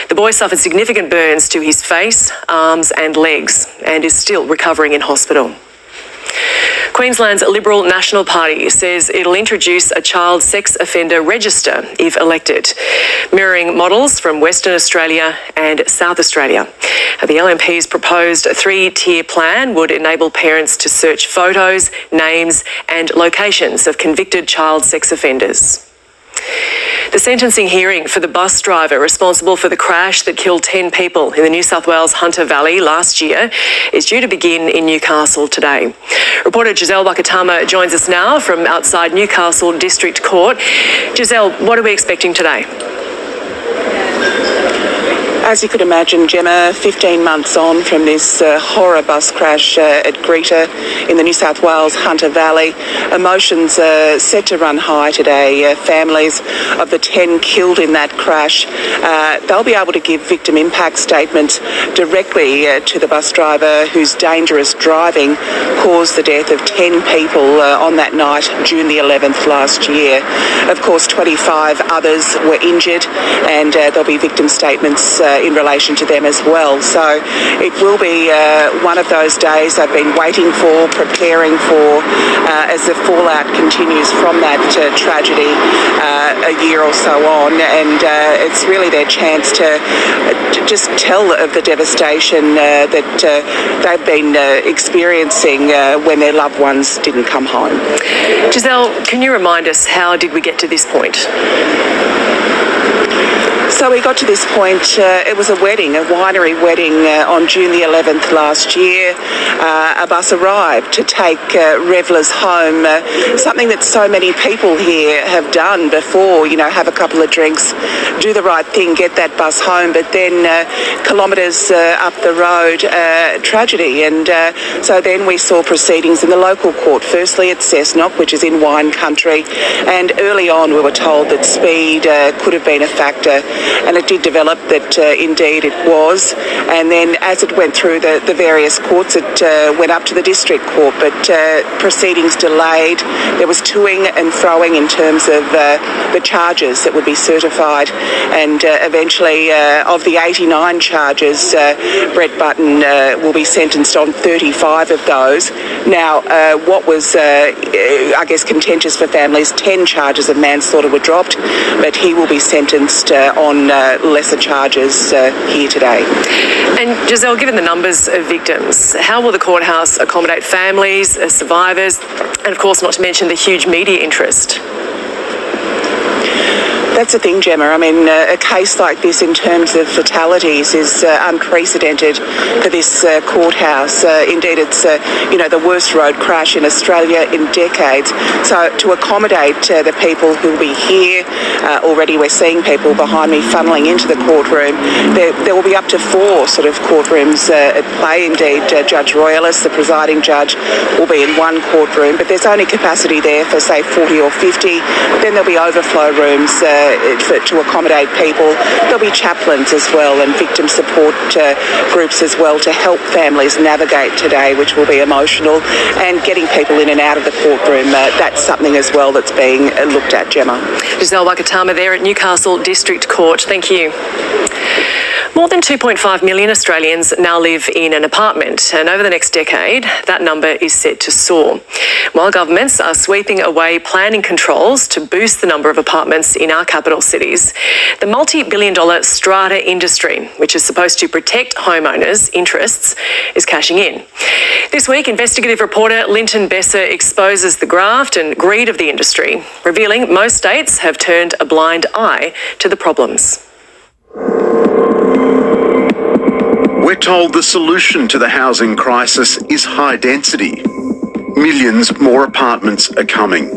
The boy suffered significant burns to his face, arms and legs and is still recovering in hospital. Queensland's Liberal National Party says it'll introduce a child sex offender register if elected, mirroring models from Western Australia and South Australia. The LNP's proposed 3-tier plan would enable parents to search photos, names and locations of convicted child sex offenders. The sentencing hearing for the bus driver responsible for the crash that killed 10 people in the New South Wales Hunter Valley last year is due to begin in Newcastle today. Reporter Giselle Wakatama joins us now from outside Newcastle District Court. Giselle, what are we expecting today? As you could imagine, Gemma, 15 months on from this horror bus crash at Greta in the New South Wales Hunter Valley, emotions are set to run high today. Families of the 10 killed in that crash, they'll be able to give victim impact statements directly to the bus driver whose dangerous driving caused the death of 10 people on that night, June the 11th last year. Of course, 25 others were injured, and there'll be victim statements in relation to them as well. So it will be one of those days they've been waiting for, preparing for, as the fallout continues from that tragedy a year or so on, and it's really their chance to just tell of the devastation that they've been experiencing when their loved ones didn't come home. Giselle, can you remind us, how did we get to this point? So we got to this point, it was a wedding, a winery wedding on June the 11th last year. A bus arrived to take revellers home, something that so many people here have done before, you know, have a couple of drinks, do the right thing, get that bus home, but then kilometres up the road, tragedy. And so then we saw proceedings in the local court, firstly at Cessnock, which is in wine country, and early on we were told that speed could have been a factor. And it did develop that indeed it was. And then as it went through the various courts, it went up to the district court, but proceedings delayed. There was toing and froing in terms of the charges that would be certified. And eventually, of the 89 charges, Brett Button will be sentenced on 35 of those. Now, what was, I guess, contentious for families, 10 charges of manslaughter were dropped, but he will be sentenced on lesser charges here today. And Giselle, given the numbers of victims, how will the courthouse accommodate families, survivors, and of course not to mention the huge media interest? That's the thing, Gemma. I mean, a case like this in terms of fatalities is unprecedented for this courthouse. Indeed, it's, the worst road crash in Australia in decades. So to accommodate the people who will be here, already we're seeing people behind me funneling into the courtroom. There will be up to 4 sort of courtrooms at play. Indeed, Judge Royalist, the presiding judge, will be in one courtroom, but there's only capacity there for, say, 40 or 50. Then there'll be overflow rooms to accommodate people. There'll be chaplains as well and victim support groups as well to help families navigate today, which will be emotional, and getting people in and out of the courtroom. That's something as well that's being looked at, Gemma. Giselle Wakatama there at Newcastle District Court. Thank you. More than 2.5 million Australians now live in an apartment, and over the next decade, that number is set to soar. While governments are sweeping away planning controls to boost the number of apartments in our capital cities, the multi-billion-dollar strata industry, which is supposed to protect homeowners' interests, is cashing in. This week, investigative reporter Linton Besser exposes the graft and greed of the industry, revealing most states have turned a blind eye to the problems. We're told the solution to the housing crisis is high density. Millions more apartments are coming.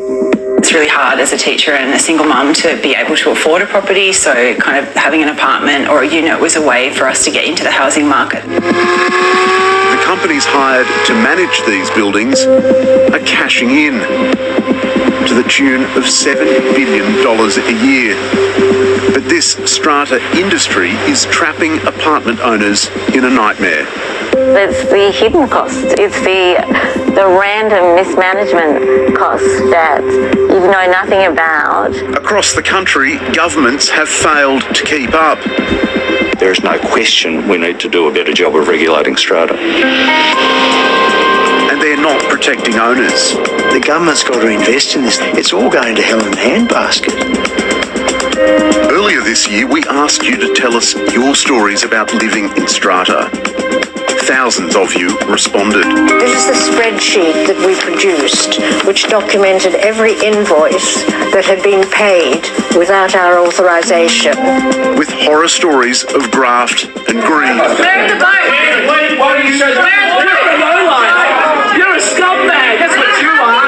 It's really hard as a teacher and a single mum to be able to afford a property, so kind of having an apartment or a unit was a way for us to get into the housing market. The companies hired to manage these buildings are cashing in to the tune of $7 billion a year. But this strata industry is trapping apartment owners in a nightmare. It's the hidden costs. It's the random mismanagement costs that you know nothing about. Across the country, governments have failed to keep up. There is no question we need to do a better job of regulating strata. And they're not protecting owners. The government's got to invest in this. It's all going to hell in the handbasket. Earlier this year, we asked you to tell us your stories about living in strata. Thousands of you responded. This is the spreadsheet that we produced, which documented every invoice that had been paid without our authorization. With horror stories of graft and greed. Wait, why do you say that? You're a scumbag, that's what you are.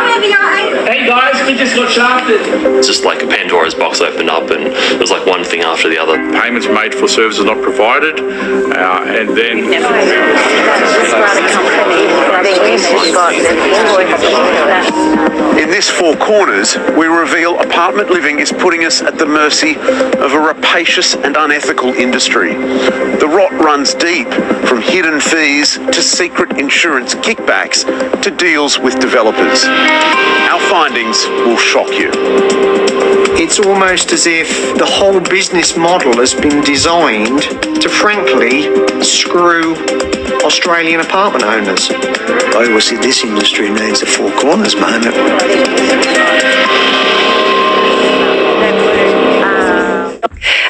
Hey guys, we just got shafted. It's just like a Pandora's box opened up and it was like one thing after the other. Payments made for services not provided, and then... In this Four Corners, we reveal apartment living is putting us at the mercy of a rapacious and unethical industry. The rot runs deep, from hidden fees to secret insurance kickbacks to deals with developers. Our findings will shock you. It's almost as if the whole business model has been designed to, frankly, screw Australian apartment owners. I always said this industry needs a Four Corners moment.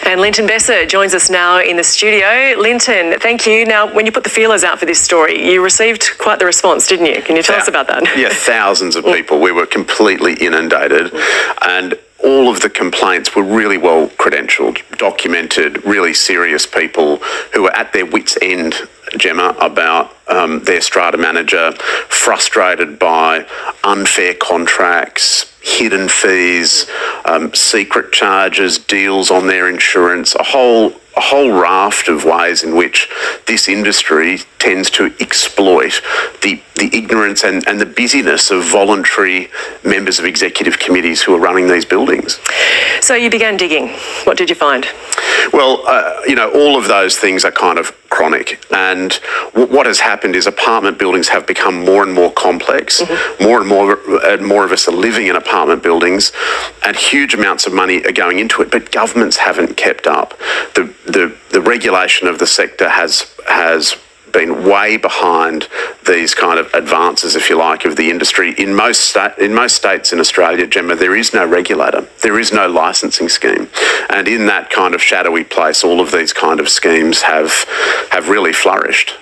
And Linton Besser joins us now in the studio. Linton, thank you. Now, when you put the feelers out for this story, you received quite the response, didn't you? Can you tell us about that? Yeah, thousands of people. We were completely inundated, and all of the complaints were really well credentialed, documented, really serious people who were at their wits' end, Gemma, about their strata manager, frustrated by unfair contracts, hidden fees, secret charges, deals on their insurance, a whole raft of ways in which this industry tends to exploit the ignorance and the busyness of voluntary members of executive committees who are running these buildings. So you began digging. What did you find? Well, all of those things are kind of chronic, and what has happened is apartment buildings have become more and more complex. More and more of us are living in apartment buildings, and huge amounts of money are going into it, but governments haven't kept up. The regulation of the sector has been way behind these kind of advances, if you like, of the industry. In most states in Australia, Gemma, there is no regulator. There is no licensing scheme. And in that kind of shadowy place, all of these kind of schemes have really flourished.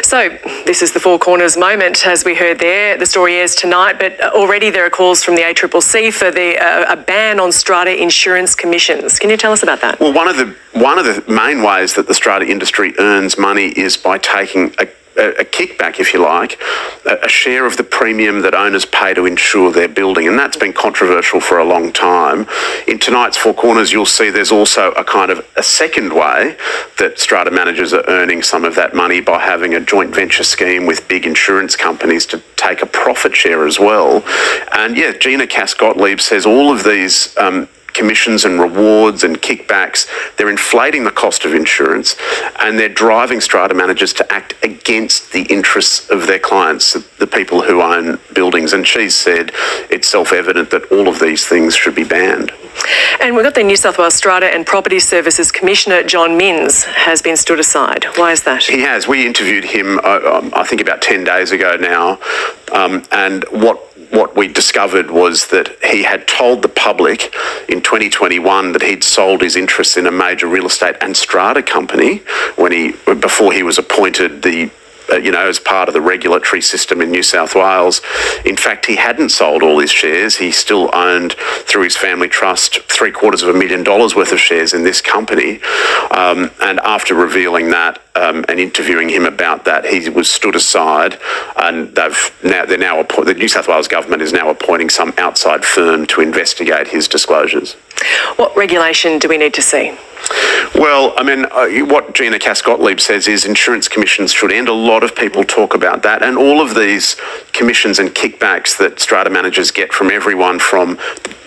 So this is the Four Corners moment, as we heard there. The story airs tonight, but already there are calls from the ACCC for a ban on strata insurance commissions. Can you tell us about that? Well, one of the main ways that the strata industry earns money is by taking a kickback, if you like, a share of the premium that owners pay to insure their building, and that's been controversial for a long time. In tonight's Four Corners, you'll see there's also a second way that strata managers are earning some of that money, by having a joint venture scheme with big insurance companies to take a profit share as well. And yeah, Gina Cass-Gottlieb says all of these commissions and rewards and kickbacks, they're inflating the cost of insurance, and they're driving strata managers to act against the interests of their clients, the people who own buildings. And she's said it's self-evident that all of these things should be banned. And we've got the New South Wales Strata and Property Services Commissioner John Minns has been stood aside. Why is that? He has. We interviewed him, I think, about 10 days ago now, and what we discovered was that he had told the public in 2021 that he'd sold his interests in a major real estate and strata company before he was appointed as part of the regulatory system in New South Wales. In fact, he hadn't sold all his shares. He still owned, through his family trust, $750,000 worth of shares in this company. And after revealing that and interviewing him about that, he was stood aside, and the New South Wales government is now appointing some outside firm to investigate his disclosures. What regulation do we need to see? Well, I mean, what Gina Cass-Gottlieb says is insurance commissions should end. A lot of people talk about that, and all of these commissions and kickbacks that strata managers get from everyone, from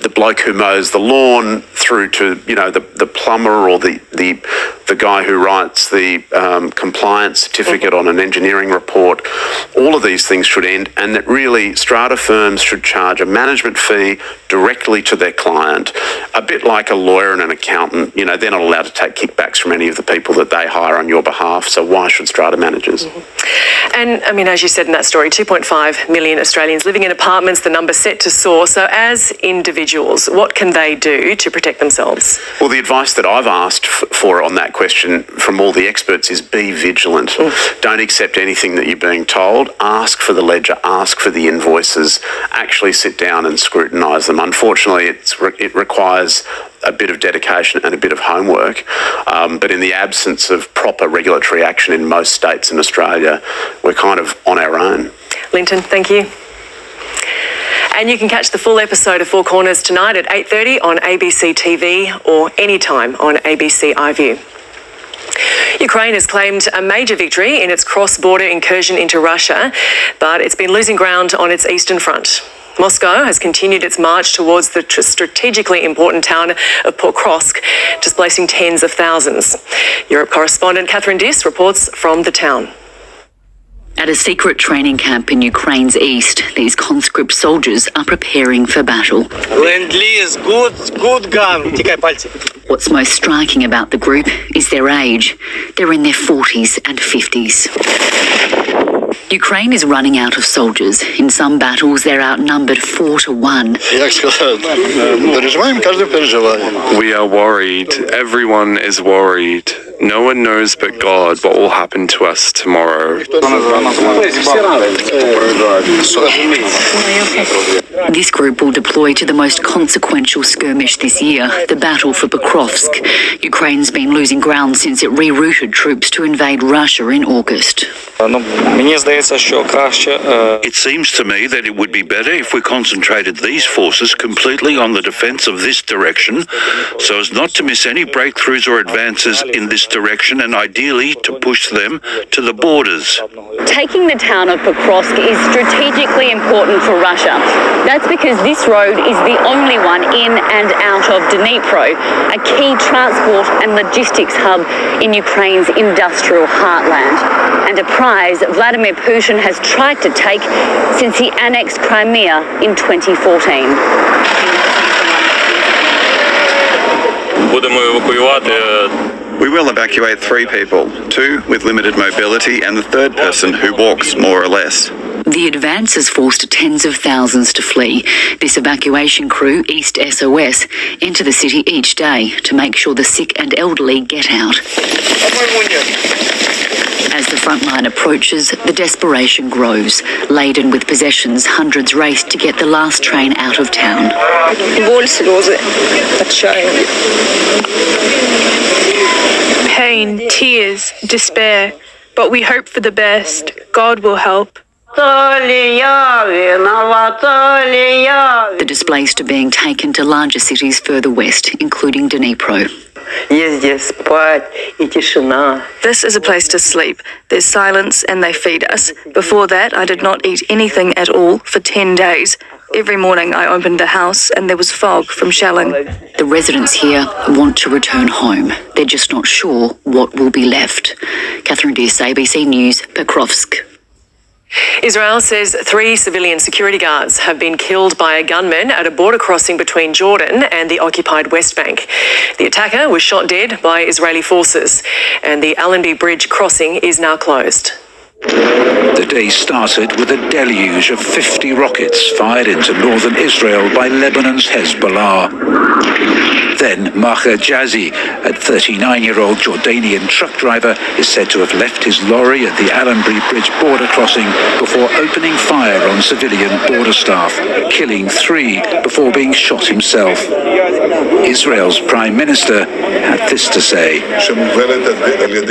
the bloke who mows the lawn through to the plumber or the guy who writes the compliance certificate on an engineering report. All of these things should end, and that really strata firms should charge a management fee directly to their client, a bit like a lawyer and an accountant. They're not allowed to take kickbacks from any of the people that they hire on your behalf, so why should strata managers? And, I mean, as you said in that story, 2.5 million Australians living in apartments, the number set to soar. So as individuals, what can they do to protect themselves? Well, the advice that I've asked for on that question from all the experts is be vigilant. Don't accept anything that you're being told. Ask for the ledger, ask for the invoices, actually sit down and scrutinise them. Unfortunately, it requires a bit of dedication and a bit of homework, but in the absence of proper regulatory action in most states in Australia, we're kind of on our own. Linton, thank you. And you can catch the full episode of Four Corners tonight at 8:30 on ABC TV or anytime on ABC iView. Ukraine has claimed a major victory in its cross-border incursion into Russia, but it's been losing ground on its eastern front. Moscow has continued its march towards the strategically important town of Pokrovsk, displacing tens of thousands. Europe correspondent Catherine Diss reports from the town. At a secret training camp in Ukraine's east, these conscript soldiers are preparing for battle. Land-Lease, good gun. What's most striking about the group is their age. They're in their 40s and 50s. Ukraine is running out of soldiers. In some battles, they're outnumbered 4-1. We are worried. Everyone is worried. No one knows but God what will happen to us tomorrow. This group will deploy to the most consequential skirmish this year, the battle for Pokrovsk. Ukraine's been losing ground since it rerouted troops to invade Russia in August. It seems to me that it would be better if we concentrated these forces completely on the defence of this direction, so as not to miss any breakthroughs or advances in this direction, and ideally to push them to the borders. Taking the town of Pokrovsk is strategically important for Russia. That's because this road is the only one in and out of Dnipro, a key transport and logistics hub in Ukraine's industrial heartland, and a prize Vladimir Putin has tried to take since he annexed Crimea in 2014. We will evacuate 3 people, 2 with limited mobility and the third person who walks more or less. The advance has forced tens of thousands to flee. This evacuation crew, East SOS, enter the city each day to make sure the sick and elderly get out. As the front line approaches, the desperation grows. Laden with possessions, hundreds race to get the last train out of town. Pain, tears, despair, but we hope for the best. God will help. The displaced are being taken to larger cities further west, including Dnipro. This is a place to sleep. There's silence and they feed us. Before that, I did not eat anything at all for 10 days. Every morning I opened the house and there was fog from shelling. The residents here want to return home. They're just not sure what will be left. Catherine Diss, ABC News, Pokrovsk. Israel says 3 civilian security guards have been killed by a gunman at a border crossing between Jordan and the occupied West Bank. The attacker was shot dead by Israeli forces, and the Allenby Bridge crossing is now closed. The day started with a deluge of 50 rockets fired into northern Israel by Lebanon's Hezbollah. Then Maher Jazi, a 39-year-old Jordanian truck driver, is said to have left his lorry at the Allenby Bridge border crossing before opening fire on civilian border staff, killing 3 before being shot himself. Israel's Prime Minister had this to say.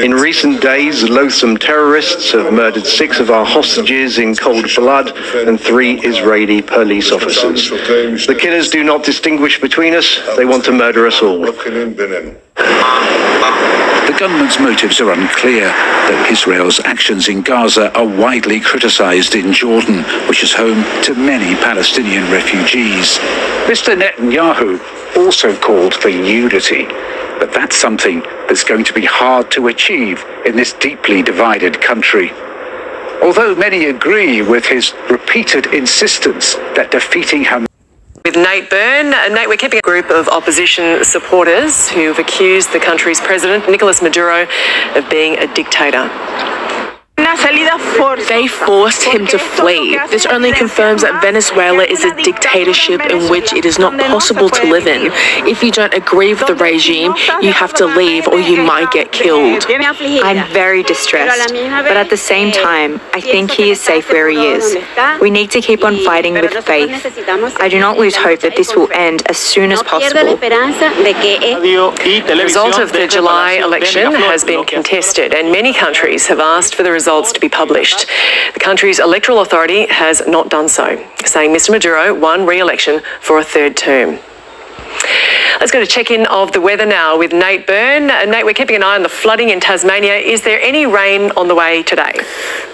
In recent days, loathsome terrorists have murdered 6 of our hostages in cold blood and 3 Israeli police officers. The killers do not distinguish between us. They want to murder us all. The gunman's motives are unclear, though Israel's actions in Gaza are widely criticised in Jordan, which is home to many Palestinian refugees. Mr. Netanyahu also called for unity, but that's something that's going to be hard to achieve in this deeply divided country. Although many agree with his repeated insistence that defeating Hamas. With Nate Byrne. Nate, we're keeping a group of opposition supporters who've accused the country's president, Nicolas Maduro, of being a dictator. They forced him to flee. This only confirms that Venezuela is a dictatorship in which it is not possible to live in. If you don't agree with the regime, you have to leave or you might get killed. I'm very distressed, but at the same time, I think he is safe where he is. We need to keep on fighting with faith. I do not lose hope that this will end as soon as possible. The result of the July election has been contested, and many countries have asked for the results to be published. The country's electoral authority has not done so, saying Mr. Maduro won re-election for a 3rd term. Let's go to check-in of the weather now with Nate Byrne. Nate, we're keeping an eye on the flooding in Tasmania. Is there any rain on the way today?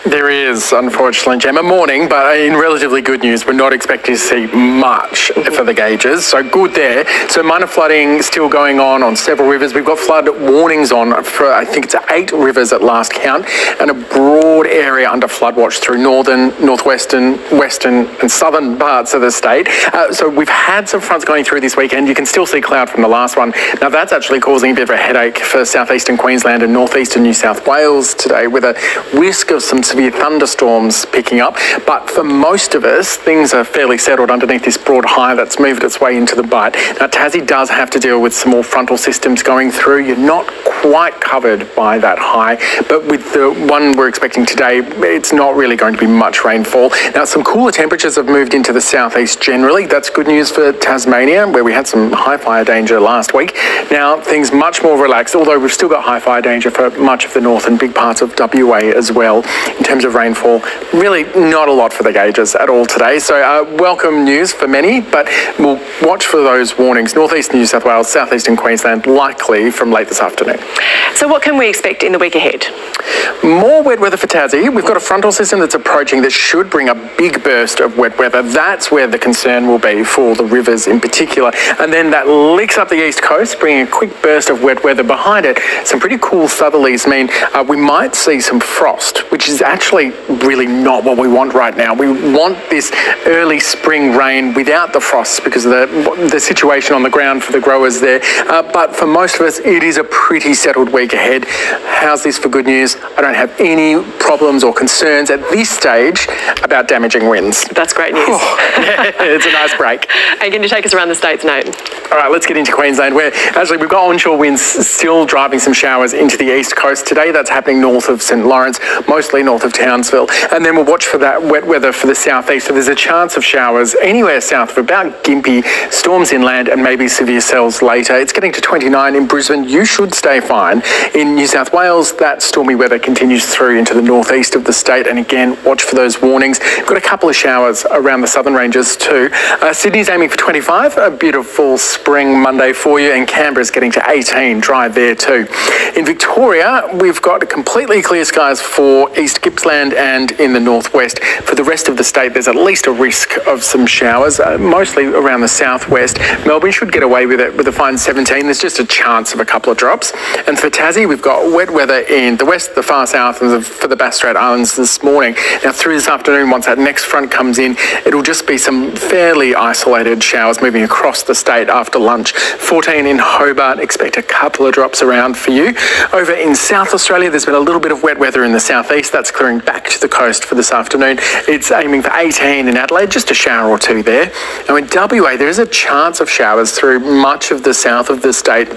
There is, unfortunately, Gemma. Morning, but in relatively good news, we're not expecting to see much for the gauges, so good there. So minor flooding still going on several rivers. We've got flood warnings on for, I think it's 8 rivers at last count, and a broad area under flood watch through northern, northwestern, western and southern parts of the state. So we've had some fronts going through this weekend. You can still see cloud from the last one. Now that's actually causing a bit of a headache for southeastern Queensland and northeastern New South Wales today, with a risk of some severe thunderstorms picking up. But for most of us, things are fairly settled underneath this broad high that's moved its way into the bight. Now Tassie does have to deal with some more frontal systems going through. You're not quite covered by that high, but with the one we're expecting today, it's not really going to be much rainfall. Now some cooler temperatures have moved into the southeast generally. That's good news for Tasmania, where we had some high fire danger last week. Now things much more relaxed, although we've still got high fire danger for much of the north and big parts of WA as well. In terms of rainfall, really not a lot for the gauges at all today. So welcome news for many, but we'll watch for those warnings. Northeastern New South Wales, southeastern Queensland, likely from late this afternoon. So what can we expect in the week ahead? More wet weather for Tassie. We've got a frontal system that's approaching that should bring a big burst of wet weather. That's where the concern will be for the rivers in particular. And then that licks up the east coast, bringing a quick burst of wet weather behind it. Some pretty cool southerlies mean we might see some frost, which is actually really not what we want right now. We want this early spring rain without the frosts because of the situation on the ground for the growers there. But for most of us, it is a pretty settled week ahead. How's this for good news? I don't have any problems or concerns at this stage about damaging winds. That's great news. It's a nice break. And can you take us around the states, Nate? All right, let's get into Queensland, where actually we've got onshore winds still driving some showers into the east coast today. That's happening north of St Lawrence, mostly north of Townsville. And then we'll watch for that wet weather for the southeast. So there's a chance of showers anywhere south of about Gympie, storms inland and maybe severe cells later. It's getting to 29 in Brisbane. You should stay fine. In New South Wales, that stormy weather continues through into the northeast of the state. And again, watch for those warnings. We've got a couple of showers around the southern ranges too. Sydney's aiming for 25, a beautiful spring spring Monday for you, and Canberra's getting to 18, dry there too. In Victoria, we've got completely clear skies for East Gippsland and in the northwest. For the rest of the state, there's at least a risk of some showers, mostly around the southwest. Melbourne should get away with it with a fine 17. There's just a chance of a couple of drops. And for Tassie, we've got wet weather in the west, the far south, and for the Bass Strait Islands this morning. Now, through this afternoon, once that next front comes in, it'll just be some fairly isolated showers moving across the state after lunch. 14 in Hobart, expect a couple of drops around for you. Over in South Australia, there's been a little bit of wet weather in the southeast. That's clearing back to the coast for this afternoon. It's aiming for 18 in Adelaide, just a shower or two there. Now in WA, there is a chance of showers through much of the south of the state.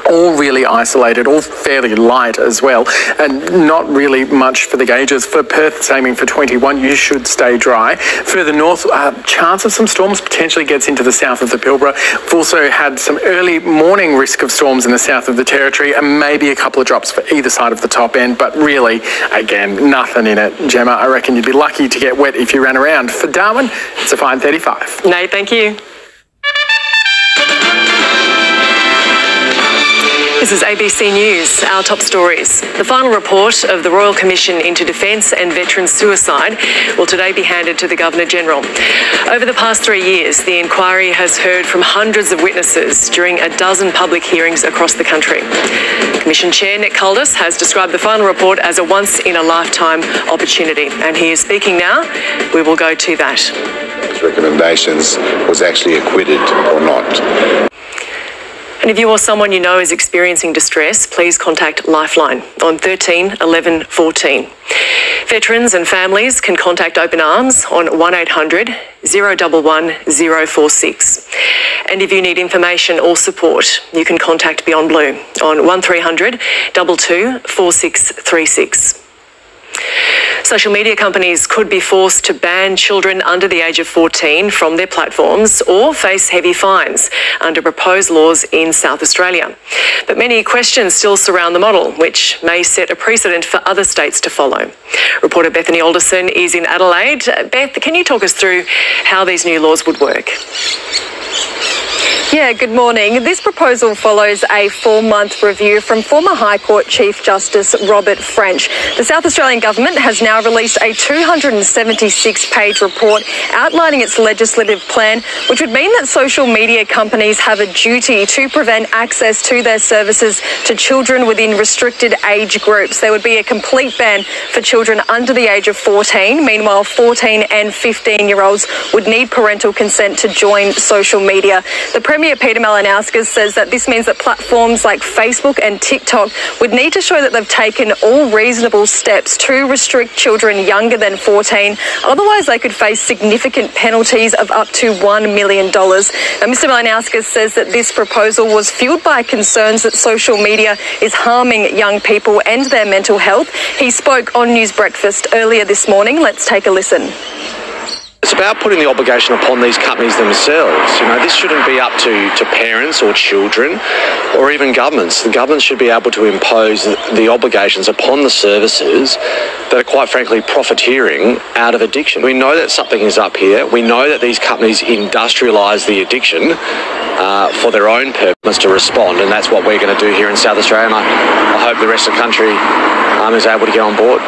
All really isolated, all fairly light as well, and not really much for the gauges. For Perth, it's aiming for 21. You should stay dry. Further north, chance of some storms potentially gets into the south of the Pilbara. We've also had some early morning risk of storms in the south of the Territory, and maybe a couple of drops for either side of the top end, but really, again, nothing in it. Gemma, I reckon you'd be lucky to get wet if you ran around. For Darwin, it's a fine 35. Nate, thank you. This is ABC News, our top stories. The final report of the Royal Commission into Defence and Veteran Suicide will today be handed to the Governor-General. Over the past 3 years, the inquiry has heard from hundreds of witnesses during a dozen public hearings across the country. Commission Chair Nick Kuldis has described the final report as a once-in-a-lifetime opportunity, and he is speaking now. We will go to that. Recommendations was actually acquitted or not. And if you or someone you know is experiencing distress, please contact Lifeline on 13 11 14. Veterans and families can contact Open Arms on 1800 011 046. And if you need information or support, you can contact Beyond Blue on 1300 22 4636. Social media companies could be forced to ban children under the age of 14 from their platforms or face heavy fines under proposed laws in South Australia. But many questions still surround the model, which may set a precedent for other states to follow. Reporter Bethany Alderson is in Adelaide. Beth, can you talk us through how these new laws would work? Yeah, good morning. This proposal follows a 4-month review from former High Court Chief Justice Robert French. The South Australian Government has now released a 276-page report outlining its legislative plan, which would mean that social media companies have a duty to prevent access to their services to children within restricted age groups. There would be a complete ban for children under the age of 14. Meanwhile, 14 and 15-year-olds would need parental consent to join social media. The Premier Peter Malinauskas says that this means that platforms like Facebook and TikTok would need to show that they've taken all reasonable steps to restrict children younger than 14. Otherwise, they could face significant penalties of up to $1 million. Now, Mr Malinauskas says that this proposal was fueled by concerns that social media is harming young people and their mental health. He spoke on News Breakfast earlier this morning. Let's take a listen. It's about putting the obligation upon these companies themselves. You know, this shouldn't be up to parents or children or even governments. The government should be able to impose the obligations upon the services that are quite frankly profiteering out of addiction. We know that something is up here. We know that these companies industrialise the addiction for their own purpose to respond, and that's what we're going to do here in South Australia, and I hope the rest of the country is able to get on board.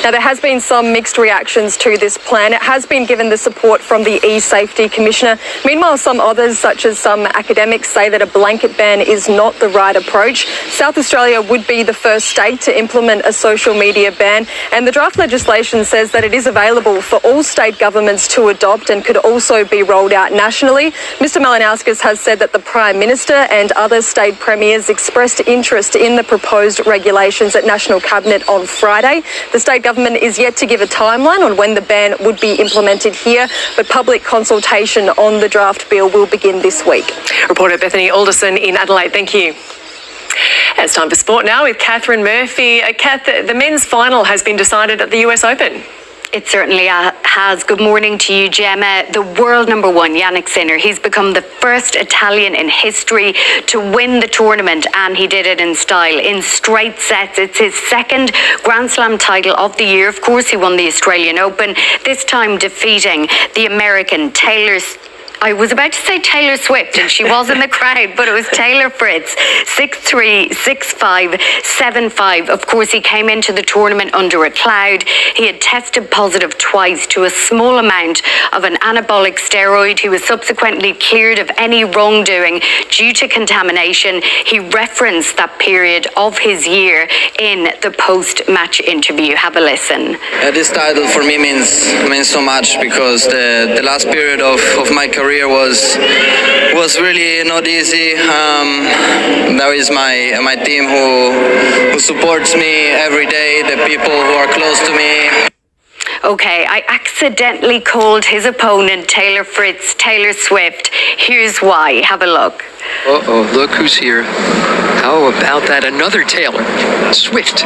Now, there has been some mixed reactions to this plan. It has been given the support from the e-Safety Commissioner. Meanwhile, some others, such as some academics, say that a blanket ban is not the right approach. South Australia would be the first state to implement a social media ban, and the draft legislation says that it is available for all state governments to adopt and could also be rolled out nationally. Mr Malinauskas has said that the Prime Minister and other state premiers expressed interest in the proposed regulations at National Cabinet on Friday. The state government is yet to give a timeline on when the ban would be implemented here, but public consultation on the draft bill will begin this week. Reporter Bethany Alderson in Adelaide, thank you. It's time for sport now with Catherine Murphy. Kath, the men's final has been decided at the US Open. It certainly has. Good morning to you, Gemma. The world number one, Jannik Sinner, he's become the first Italian in history to win the tournament, and he did it in style, in straight sets. It's his second Grand Slam title of the year. Of course, he won the Australian Open, this time defeating the American Taylor I was about to say Taylor Swift, and she was in the crowd, but it was Taylor Fritz, 6'3", 6'5", 7'5". Of course, he came into the tournament under a cloud. He had tested positive twice to a small amount of an anabolic steroid. He was subsequently cleared of any wrongdoing due to contamination. He referenced that period of his year in the post-match interview. Have a listen. This title for me means so much, because the last period of my career was really not easy. That is my team who supports me every day, the people who are close to me. Okay, I accidentally called his opponent Taylor Fritz Taylor Swift. Here's why. Have a look. Uh-oh, look who's here. How about that another Taylor Swift?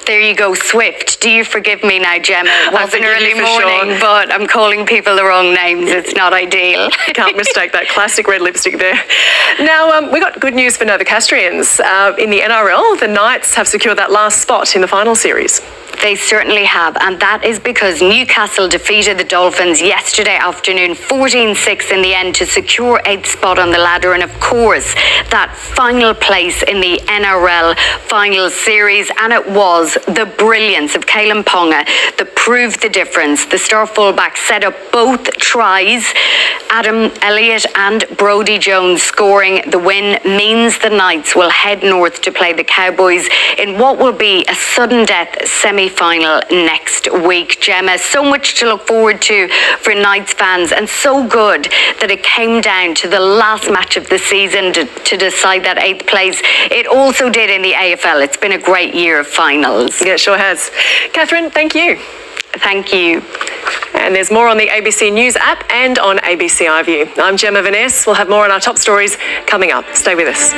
There you go, Swift. Do you forgive me now, Gemma? It was an early morning, but I'm calling people the wrong names. It's not ideal. Can't mistake that classic red lipstick there. Now, we got good news for Novocastrians. In the NRL, the Knights have secured that last spot in the final series. They certainly have, and that is because Newcastle defeated the Dolphins yesterday afternoon, 14-6 in the end, to secure 8th spot on the ladder. And of course, that final place in the NRL final series, and it was the brilliance of Kalen Ponga that proved the difference. The star fullback set up both tries. Adam Elliott and Brodie Jones scoring the win means the Knights will head north to play the Cowboys in what will be a sudden death semi-final next week. Gemma, so much to look forward to for Knights fans, and so good that it came down to the last match of the season to decide that 8th place. It also did in the AFL. It's been a great year of finals. Yeah, it sure has. Catherine, thank you. Thank you. And there's more on the ABC News app and on ABC iView. I'm Gemma Vaness. We'll have more on our top stories coming up. Stay with us.